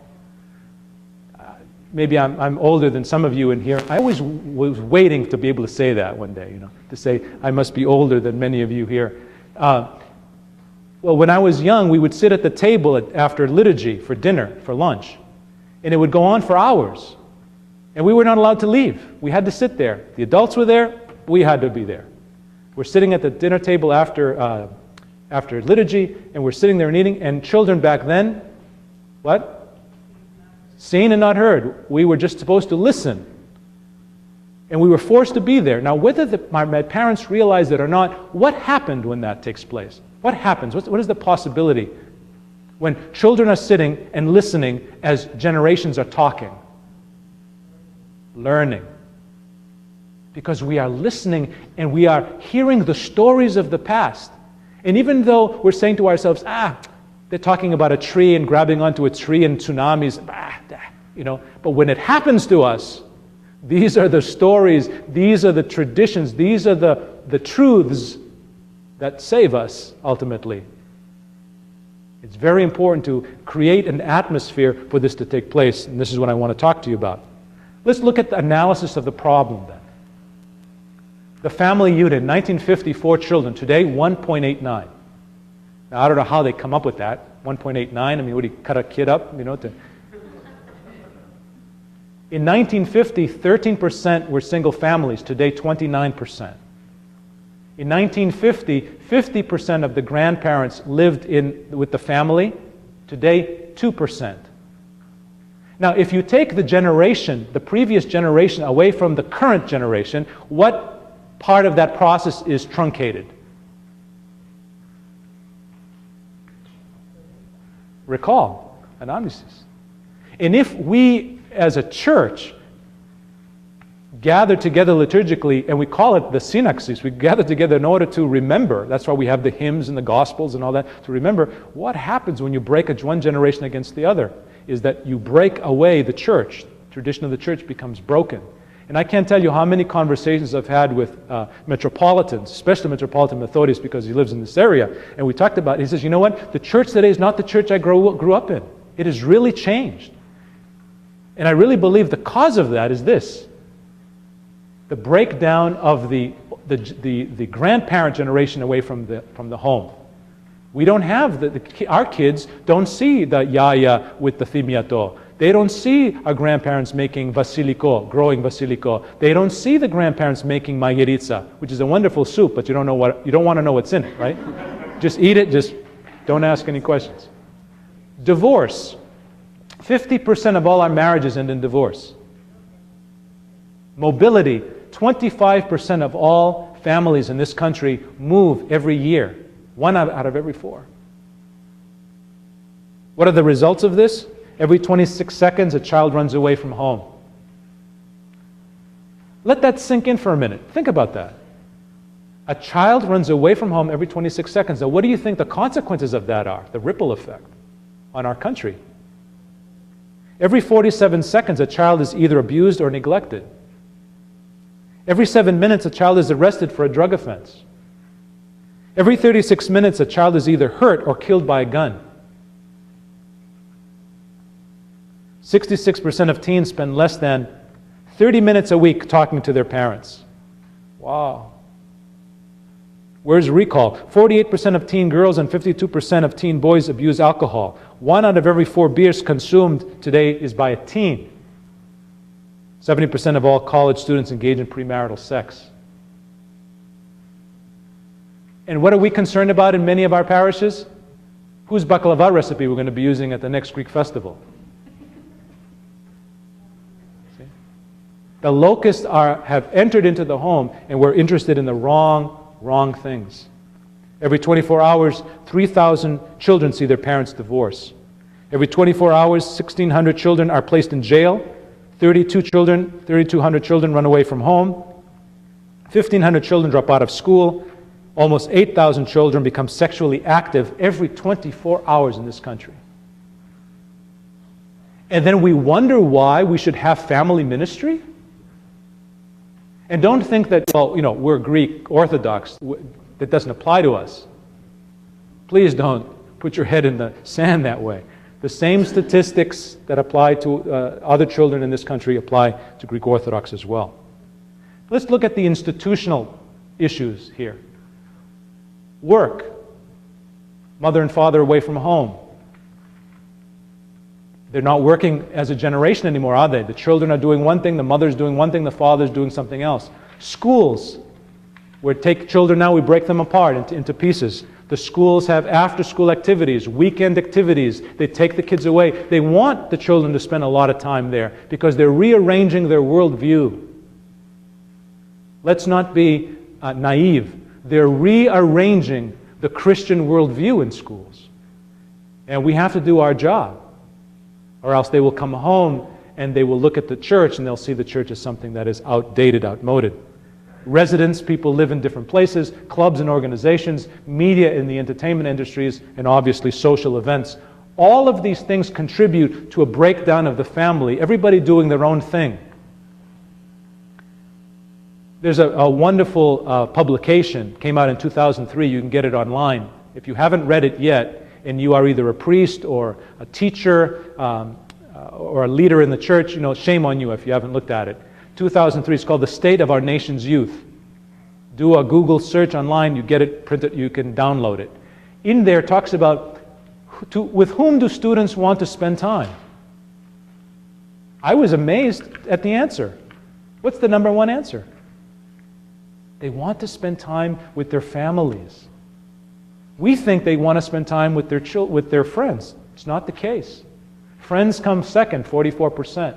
Maybe I'm older than some of you in here. I always was waiting to be able to say that one day, you know, to say I must be older than many of you here. Well, when I was young, we would sit at the table after liturgy for dinner, for lunch, and it would go on for hours. And we were not allowed to leave. We had to sit there. The adults were there, we had to be there. We're sitting at the dinner table after liturgy, and we're sitting there and eating, and children back then, what? Seen and not heard. We were just supposed to listen. And we were forced to be there. Now, whether my parents realized it or not, what happened when that takes place? What happens? What is the possibility when children are sitting and listening as generations are talking? Learning. because we are listening and we are hearing the stories of the past. And even though we're saying to ourselves, they're talking about a tree and grabbing onto a tree and tsunamis, but when it happens to us, these are the stories, these are the traditions, these are the truths that save us ultimately. It's very important to create an atmosphere for this to take place, and this is what I want to talk to you about. Let's look at the analysis of the problem then. The family unit, 1954 children, today 1.89. Now I don't know how they come up with that, 1.89, I mean, would he cut a kid up, In 1950, 13% were single families, today 29%. In 1950, 50% of the grandparents lived with the family, today 2%. Now, if you take the previous generation away from the current generation, what part of that process is truncated? Recall, anamnesis. And if we, as a church, gather together liturgically, and we call it the synaxis, we gather together in order to remember, that's why we have the hymns and the gospels and all that, to remember what happens when you break one generation against the other, is that you break away the church. Tradition of the church becomes broken. And I can't tell you how many conversations I've had with metropolitans, especially Metropolitan Methodius, because he lives in this area, and we talked about it. He says, you know what, the church today is not the church I grew up in. It has really changed. And I really believe the cause of that is this: the breakdown of the grandparent generation away from the home. We don't have our kids don't see the yaya with the thimiato. They don't see our grandparents making basilico, growing basilico. They don't see the grandparents making mayerica, which is a wonderful soup, but you don't want to know what's in it, right? Just eat it, just don't ask any questions. Divorce. 50% of all our marriages end in divorce. Mobility. 25% of all families in this country move every year. 1 out of every 4. What are the results of this? Every 26 seconds, a child runs away from home. Let that sink in for a minute. Think about that. A child runs away from home every 26 seconds. Now, what do you think the consequences of that are? The ripple effect on our country. Every 47 seconds, a child is either abused or neglected. Every 7 minutes, a child is arrested for a drug offense. Every 36 minutes, a child is either hurt or killed by a gun. 66% of teens spend less than 30 minutes a week talking to their parents. Wow. Where's recall? 48% of teen girls and 52% of teen boys abuse alcohol. 1 out of every 4 beers consumed today is by a teen. 70% of all college students engage in premarital sex. And what are we concerned about in many of our parishes? Whose baklava recipe we're going to be using at the next Greek festival? See? The locusts have entered into the home, and we're interested in the wrong things. Every 24 hours, 3,000 children see their parents divorce. Every 24 hours, 1,600 children are placed in jail. 3,200 children run away from home. 1,500 children drop out of school. Almost 8,000 children become sexually active every 24 hours in this country. And then we wonder why we should have family ministry? And don't think that, we're Greek Orthodox. That doesn't apply to us. Please don't put your head in the sand that way. The same statistics that apply to other children in this country apply to Greek Orthodox as well. Let's look at the institutional issues here. Work. Mother and father away from home. They're not working as a generation anymore, are they? The children are doing one thing, the mother's doing one thing, the father's doing something else. Schools. We take children now, we break them apart into pieces. The schools have after-school activities, weekend activities. They take the kids away. They want the children to spend a lot of time there because they're rearranging their worldview. Let's not be naive. They're rearranging the Christian worldview in schools. And we have to do our job, or else they will come home and they will look at the church and they'll see the church as something that is outdated, outmoded. residents, people live in different places, clubs and organizations, media in the entertainment industries, and obviously social events. All of these things contribute to a breakdown of the family, everybody doing their own thing. There's a wonderful publication, came out in 2003, you can get it online. If you haven't read it yet, and you are either a priest or a teacher or a leader in the church, shame on you if you haven't looked at it. 2003, it's called The State of Our Nation's Youth. Do a Google search online, you get it printed, you can download it. In there, it talks about with whom do students want to spend time? I was amazed at the answer. What's the number one answer? They want to spend time with their families. We think they want to spend time with their friends. It's not the case. Friends come second, 44%,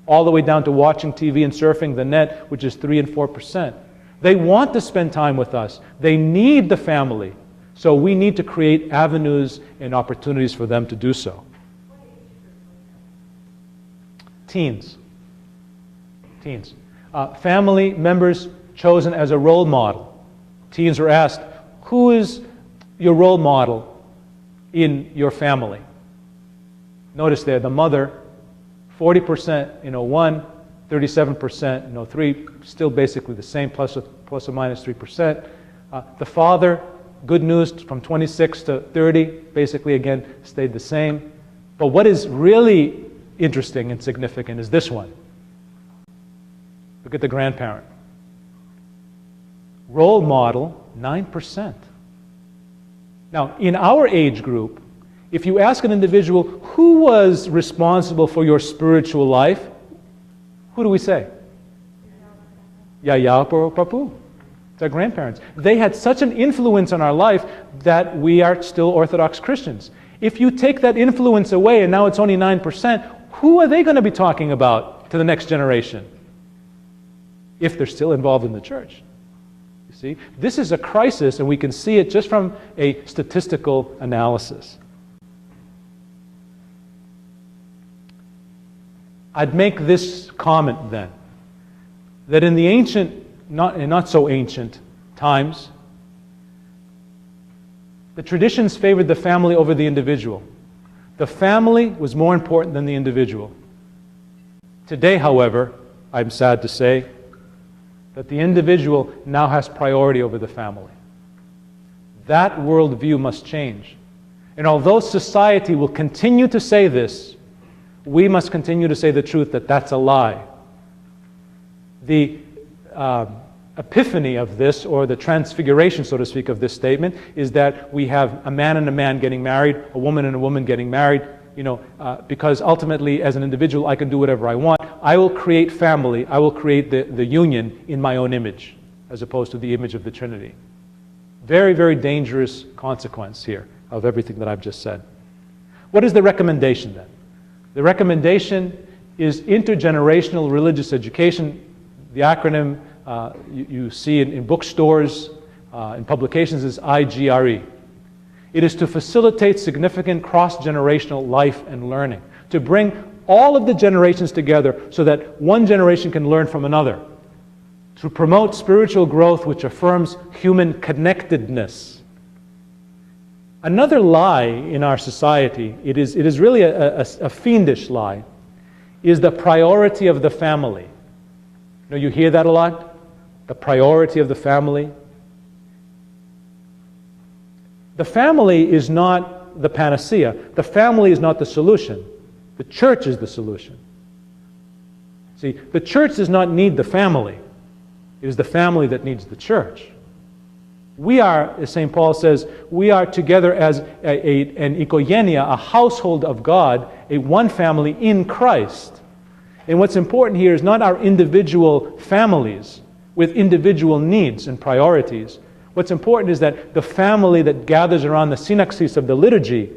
all the way down to watching TV and surfing the net, which is 3 and 4%. They want to spend time with us. They need the family. So we need to create avenues and opportunities for them to do so. Teens. Family members chosen as a role model. Teens were asked, who is your role model in your family? Notice there, the mother, 40% in 01, 37% in 03, still basically the same, plus or minus 3%. The father, good news, from 26 to 30, basically again stayed the same. But what is really interesting and significant is this one. Look at the grandparent. Role model, 9%. Now, in our age group, if you ask an individual, who was responsible for your spiritual life? Who do we say? Yaya or Papu. It's our grandparents. They had such an influence on our life that we are still Orthodox Christians. If you take that influence away and now it's only 9%, who are they going to be talking about to the next generation? If they're still involved in the church. You see, this is a crisis, and we can see it just from a statistical analysis. I'd make this comment then, that in the ancient, not so ancient times, the traditions favored the family over the individual. The family was more important than the individual. Today, however, I'm sad to say that the individual now has priority over the family. That worldview must change. And although society will continue to say this, we must continue to say the truth that that's a lie. The epiphany of this, or the transfiguration, so to speak, of this statement is that we have a man and a man getting married, a woman and a woman getting married, because ultimately as an individual I can do whatever I want. I will create family, I will create the union in my own image, as opposed to the image of the Trinity. Very, very dangerous consequence here of everything that I've just said. What is the recommendation then? The recommendation is intergenerational religious education. The acronym you see in bookstores, in publications is IGRE. It is to facilitate significant cross-generational life and learning, to bring all of the generations together so that one generation can learn from another, to promote spiritual growth which affirms human connectedness. Another lie in our society, it is really a fiendish lie, is the priority of the family. You hear that a lot? The priority of the family. The family is not the panacea. The family is not the solution. The church is the solution. See, the church does not need the family. It is the family that needs the church. We are, as St. Paul says, we are together as an oikonia, a household of God, a one family in Christ. And what's important here is not our individual families with individual needs and priorities. What's important is that the family that gathers around the synaxis of the liturgy,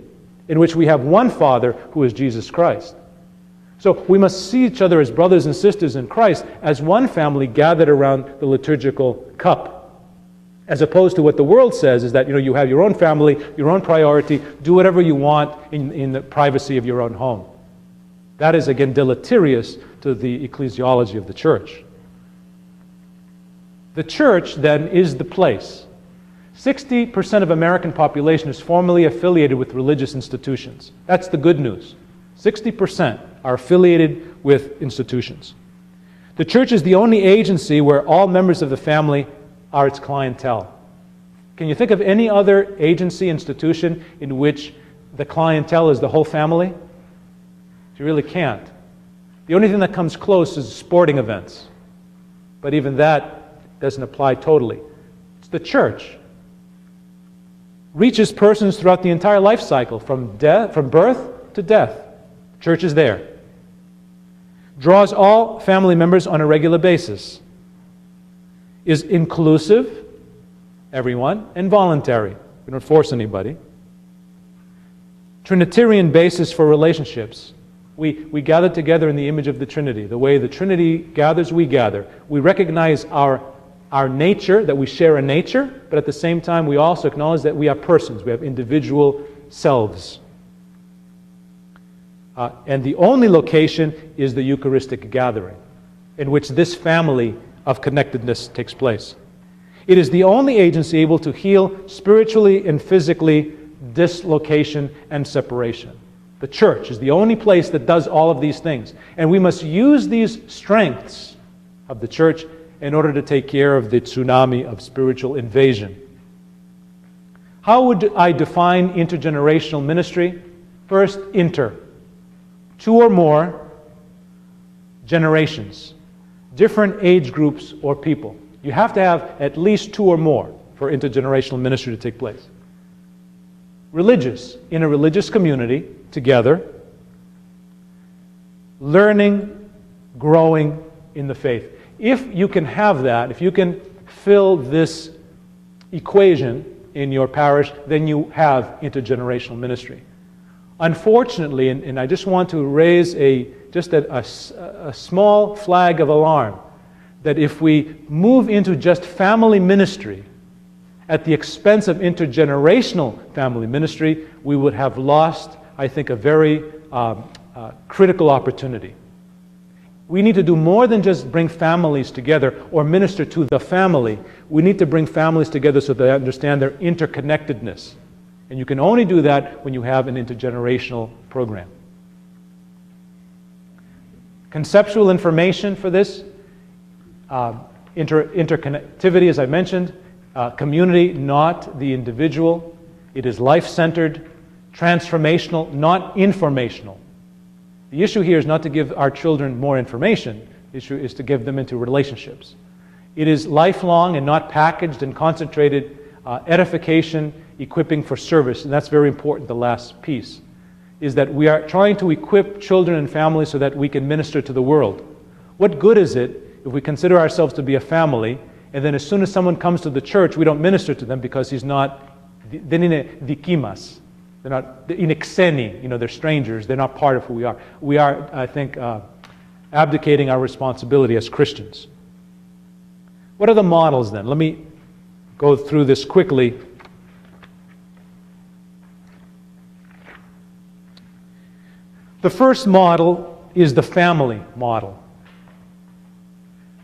in which we have one Father who is Jesus Christ. So we must see each other as brothers and sisters in Christ, as one family gathered around the liturgical cup. As opposed to what the world says is that you have your own family, your own priority, do whatever you want in the privacy of your own home. That is again deleterious to the ecclesiology of the church. The church, then, is the place. 60% of American population is formally affiliated with religious institutions. That's the good news. 60% are affiliated with institutions. The church is the only agency where all members of the family are its clientele. Can you think of any other agency, institution, in which the clientele is the whole family? You really can't. The only thing that comes close is sporting events. But even that doesn't apply totally. It's the church. Reaches persons throughout the entire life cycle, from birth to death. Church is there. Draws all family members on a regular basis. Is inclusive, everyone, and voluntary. We don't force anybody. Trinitarian basis for relationships. We gather together in the image of the Trinity. The way the Trinity gathers, we gather. We recognize our nature, that we share a nature, but at the same time we also acknowledge that we are persons. We have individual selves. And the only location is the Eucharistic gathering, in which this family of connectedness takes place. It is the only agency able to heal spiritually and physically dislocation and separation. The church is the only place that does all of these things. And we must use these strengths of the church in order to take care of the tsunami of spiritual invasion. How would I define intergenerational ministry? First, inter. 2 or more generations, different age groups or people. You have to have at least 2 or more for intergenerational ministry to take place. Religious, in a religious community, together, learning, growing in the faith. If you can have that, if you can fill this equation in your parish, then you have intergenerational ministry. Unfortunately, and I just want to raise a small flag of alarm, that if we move into just family ministry at the expense of intergenerational family ministry, we would have lost, I think, a very critical opportunity. We need to do more than just bring families together or minister to the family. We need to bring families together so they understand their interconnectedness. And you can only do that when you have an intergenerational program. Conceptual information for this, interconnectivity, as I mentioned, community, not the individual. It is life-centered, transformational, not informational. The issue here is not to give our children more information. The issue is to give them into relationships. It is lifelong and not packaged and concentrated edification, equipping for service. And that's very important, the last piece, is that we are trying to equip children and families so that we can minister to the world. What good is it if we consider ourselves to be a family, and then as soon as someone comes to the church, we don't minister to them because he's not, δεν είναι δική μας. They're not, είναι ξένοι, they're strangers, they're not part of who we are. We are, I think, abdicating our responsibility as Christians. What are the models then? Let me go through this quickly. The first model is the family model.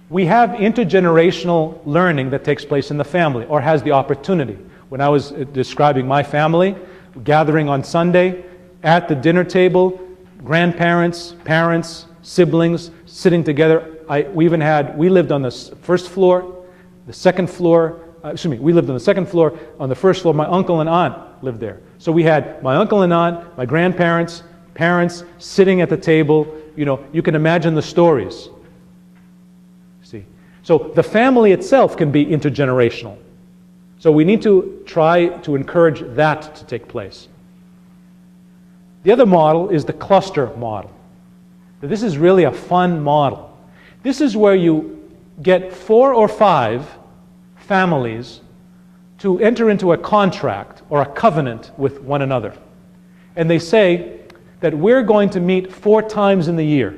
We have intergenerational learning that takes place in the family, or has the opportunity. When I was describing my family, gathering on Sunday, at the dinner table, grandparents, parents, siblings, sitting together. We lived on the first floor, the second floor, we lived on the second floor. On the first floor, my uncle and aunt lived there. So we had my uncle and aunt, my grandparents, parents, sitting at the table. You can imagine the stories. See? So the family itself can be intergenerational. So we need to try to encourage that to take place. The other model is the cluster model. This is really a fun model. This is where you get 4 or 5 families to enter into a contract or a covenant with one another. And they say that we're going to meet 4 times in the year.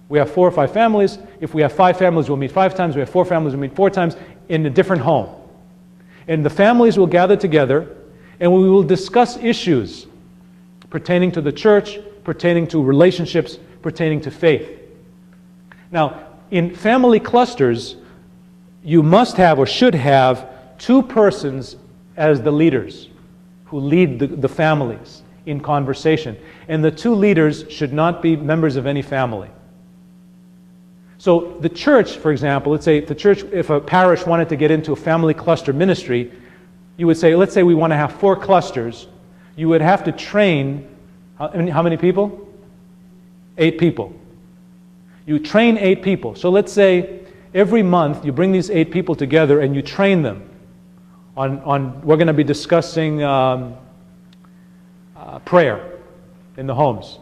We have 4 or 5 families. If we have 5 families, we'll meet 5 times. We have 4 families, we'll meet 4 times in a different home. And the families will gather together, and we will discuss issues pertaining to the church, pertaining to relationships, pertaining to faith. Now, in family clusters, you must have or should have two persons as the leaders who lead the families in conversation. And the two leaders should not be members of any family. So the church, for example, let's say if a parish wanted to get into a family cluster ministry, you would say, let's say we want to have 4 clusters. You would have to train, how many people? 8 people. You train 8 people. So let's say every month you bring these 8 people together and you train them on we're going to be discussing prayer in the homes.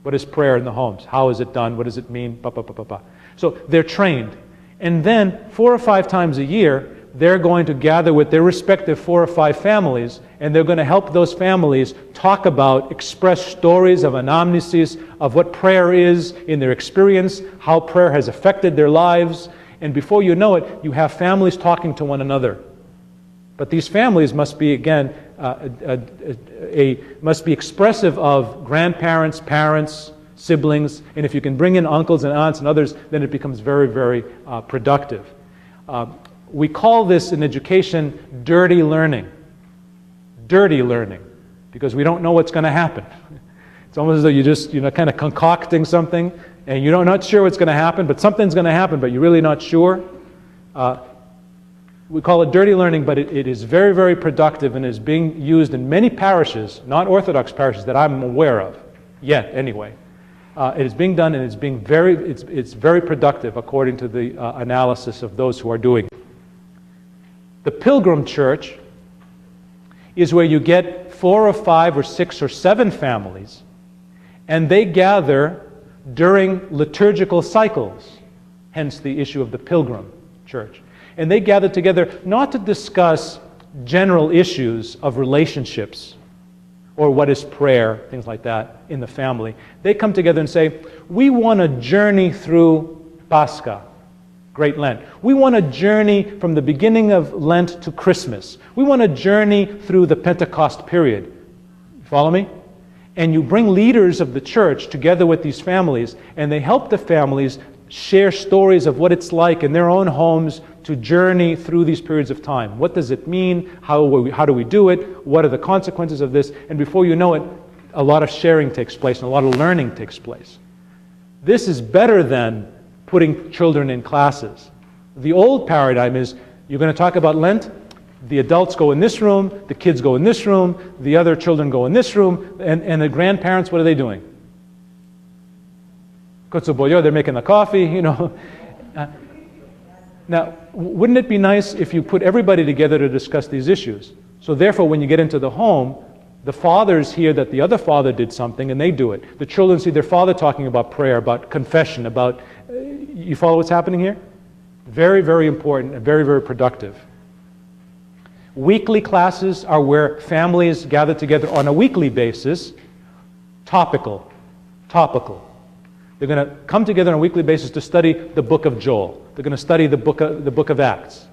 What is prayer in the homes? How is it done? What does it mean? So they're trained. And then 4 or 5 times a year, they're going to gather with their respective 4 or 5 families, and they're going to help those families talk about, express stories of anamnesis, of what prayer is in their experience, how prayer has affected their lives. And before you know it, you have families talking to one another. But these families must be, again, must be expressive of grandparents, parents, siblings, and if you can bring in uncles and aunts and others, then it becomes very, very productive. We call this in education dirty learning. Dirty learning, because we don't know what's going to happen. It's almost as though you just, kind of concocting something, and you're not sure what's going to happen, but something's going to happen, but you're really not sure. We call it dirty learning, but it is very, very productive and is being used in many parishes, not Orthodox parishes that I'm aware of, yet anyway. It is being done, and it's very productive according to the analysis of those who are doing it. The pilgrim church is where you get 4 or 5 or 6 or 7 families, and they gather during liturgical cycles, hence the issue of the pilgrim church. And they gather together not to discuss general issues of relationships or what is prayer, things like that, in the family. They come together and say, we want to journey through Pascha, Great Lent. We want to journey from the beginning of Lent to Christmas. We want to journey through the Pentecost period. Follow me? And you bring leaders of the church together with these families, and they help the families share stories of what it's like in their own homes to journey through these periods of time. What does it mean? How do we do it? What are the consequences of this? And before you know it, a lot of sharing takes place and a lot of learning takes place. This is better than putting children in classes. The old paradigm is, you're going to talk about Lent, the adults go in this room, the kids go in this room, the other children go in this room, and the grandparents, what are they doing? Kotsuboyo, they're making the coffee, Now, wouldn't it be nice if you put everybody together to discuss these issues? So therefore, when you get into the home, the fathers hear that the other father did something and they do it. The children see their father talking about prayer, about confession, about... you follow what's happening here? Very, very important and very, very productive. Weekly classes are where families gather together on a weekly basis, topical. They're going to come together on a weekly basis to study the book of Joel. They're going to study the book of Acts.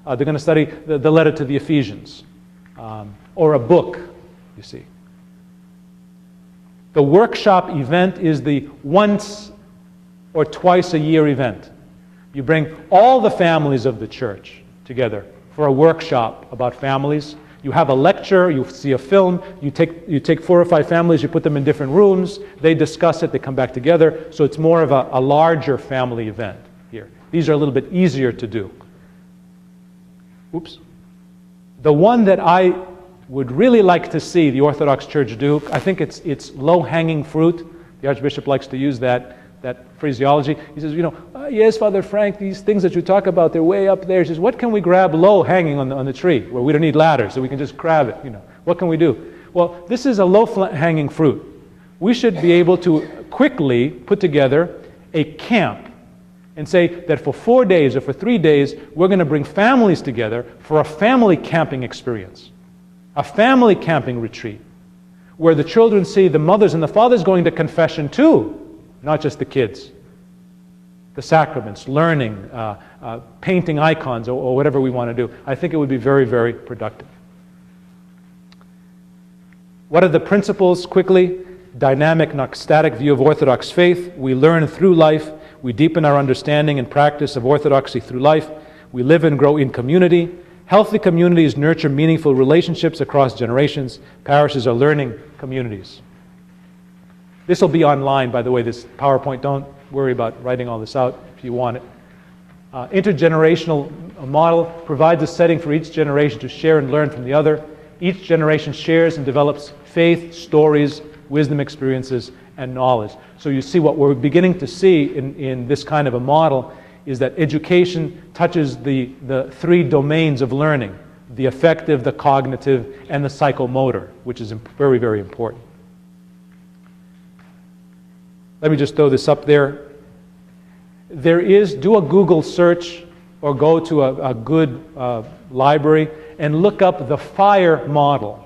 They're going to study the letter to the Ephesians, or a book, you see. The workshop event is the once or twice a year event. You bring all the families of the church together for a workshop about families. You have a lecture, you see a film, you take 4 or 5 families, you put them in different rooms, they discuss it, they come back together, so it's more of a larger family event here. These are a little bit easier to do. Oops. The one that I would really like to see the Orthodox Church do, I think it's low-hanging fruit. The Archbishop likes to use that phraseology. He says, yes, Father Frank, these things that you talk about, they're way up there. He says, what can we grab low hanging on the tree where we don't need ladders, so we can just grab it? What can we do? Well, this is a low-hanging fruit. We should be able to quickly put together a camp and say that for 4 days or for 3 days, we're going to bring families together for a family camping experience, a family camping retreat, where the children see the mothers and the fathers going to confession too, not just the kids. The sacraments, learning, painting icons, or whatever we want to do. I think it would be very, very productive. What are the principles, quickly? Dynamic, not static view of Orthodox faith. We learn through life. We deepen our understanding and practice of orthodoxy through life. We live and grow in community. Healthy communities nurture meaningful relationships across generations. Parishes are learning communities. This will be online, by the way, this PowerPoint. Don't worry about writing all this out if you want it. Intergenerational model provides a setting for each generation to share and learn from the other. Each generation shares and develops faith, stories, wisdom experiences, and knowledge. So you see what we're beginning to see in this kind of a model is that education touches the three domains of learning: the affective, the cognitive, and the psychomotor, which is very, very important. Let me just throw this up there. Do a Google search or go to a good library and look up the FIRE model.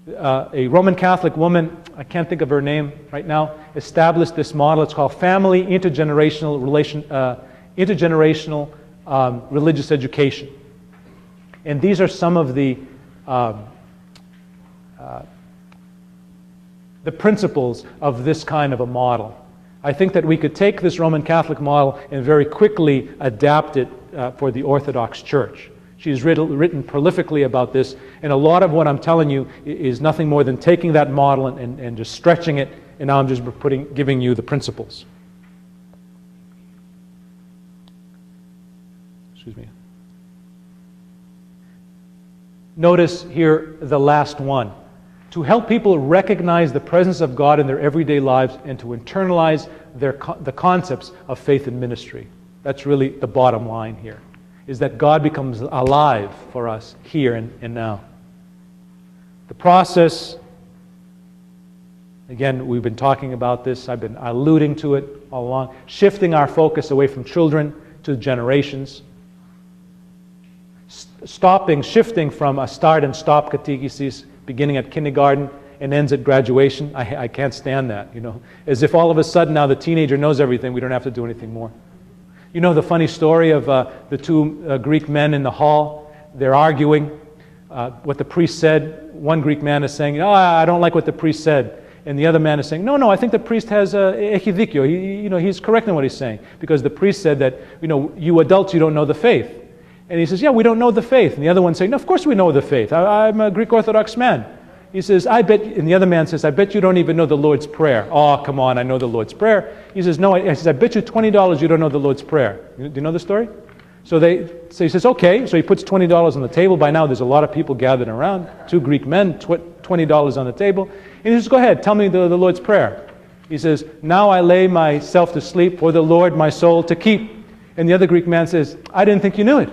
A Roman Catholic woman, I can't think of her name right now, established this model. It's called Family Intergenerational Religious Education. And these are some of the principles of this kind of a model. I think that we could take this Roman Catholic model and very quickly adapt it for the Orthodox Church. She's written prolifically about this, and a lot of what I'm telling you is nothing more than taking that model and just stretching it, and now I'm just giving you the principles. Excuse me. Notice here the last one. To help people recognize the presence of God in their everyday lives and to internalize the concepts of faith and ministry. That's really the bottom line here, is that God becomes alive for us here and now. The process, again, we've been talking about this, I've been alluding to it all along, shifting our focus away from children to generations, shifting from a start and stop catechesis, beginning at kindergarten and ends at graduation. I can't stand that, as if all of a sudden now the teenager knows everything, we don't have to do anything more. You know the funny story of the two Greek men in the hall. They're arguing what the priest said. One Greek man is saying, "Oh, I don't like what the priest said." And the other man is saying, "No, I think the priest has echidikio. He's correct in what he's saying. Because the priest said that, you adults, you don't know the faith." And he says, "Yeah, we don't know the faith." And the other one saying, "No, of course we know the faith. I'm a Greek Orthodox man." He says, "I bet," and the other man says, "I bet you don't even know the Lord's Prayer." "Oh, come on, I know the Lord's Prayer." He says, "No," I bet you $20 you don't know the Lord's Prayer. Do you know the story? So he says, "Okay." So he puts $20 on the table. By now there's a lot of people gathered around. Two Greek men, $20 on the table. And he says, "Go ahead, tell me the Lord's Prayer." He says, "Now I lay myself to sleep, for the Lord my soul to keep." And the other Greek man says, "I didn't think you knew it."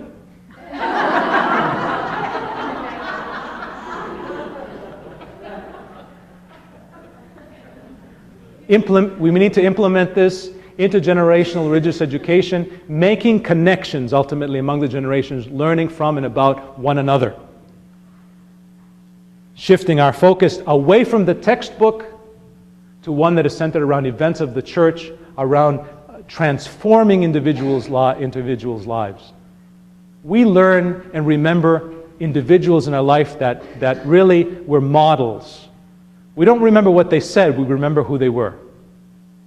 We need to implement this intergenerational religious education, making connections ultimately among the generations, learning from and about one another. Shifting our focus away from the textbook to one that is centered around events of the church, around transforming individuals' lives. We learn and remember individuals in our life that really were models. We don't remember what they said, we remember who they were.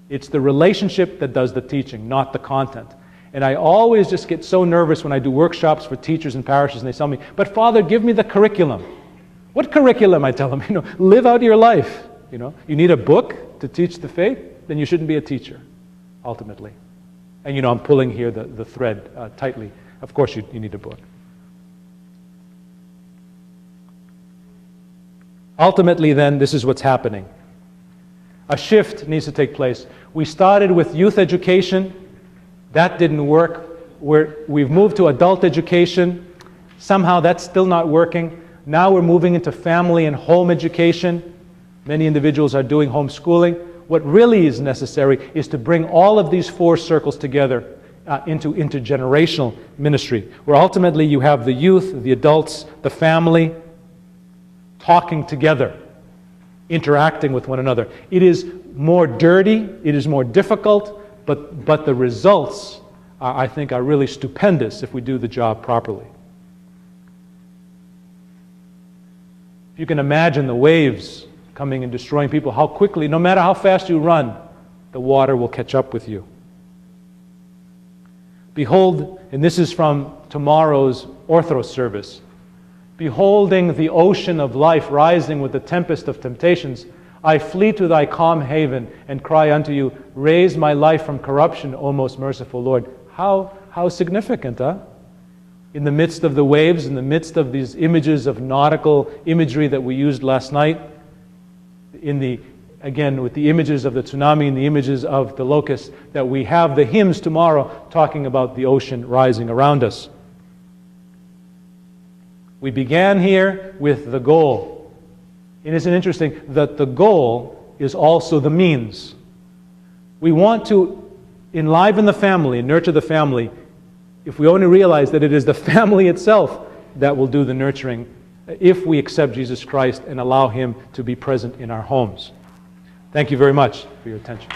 It's the relationship that does the teaching, not the content. And I always just get so nervous when I do workshops for teachers and parishes and they tell me, "But Father, give me the curriculum." What curriculum? I tell them, live out your life. You need a book to teach the faith, then you shouldn't be a teacher, ultimately. And I'm pulling here the thread tightly. Of course you need a book. Ultimately, then, this is what's happening. A shift needs to take place. We started with youth education. That didn't work. We've moved to adult education. Somehow that's still not working. Now we're moving into family and home education. Many individuals are doing homeschooling. What really is necessary is to bring all of these four circles together into intergenerational ministry, where ultimately you have the youth, the adults, the family, talking together, interacting with one another. It is more dirty, it is more difficult, but the results, I think, are really stupendous if we do the job properly. If you can imagine the waves coming and destroying people, how quickly, no matter how fast you run, the water will catch up with you. Behold, and this is from tomorrow's Orthros service, beholding the ocean of life rising with the tempest of temptations, I flee to thy calm haven and cry unto you, raise my life from corruption, O most merciful Lord. How significant, huh? In the midst of the waves, in the midst of these images of nautical imagery that we used last night, again, with the images of the tsunami and the images of the locust, that we have the hymns tomorrow talking about the ocean rising around us. We began here with the goal. And isn't it interesting that the goal is also the means? We want to enliven the family and nurture the family if we only realize that it is the family itself that will do the nurturing if we accept Jesus Christ and allow Him to be present in our homes. Thank you very much for your attention.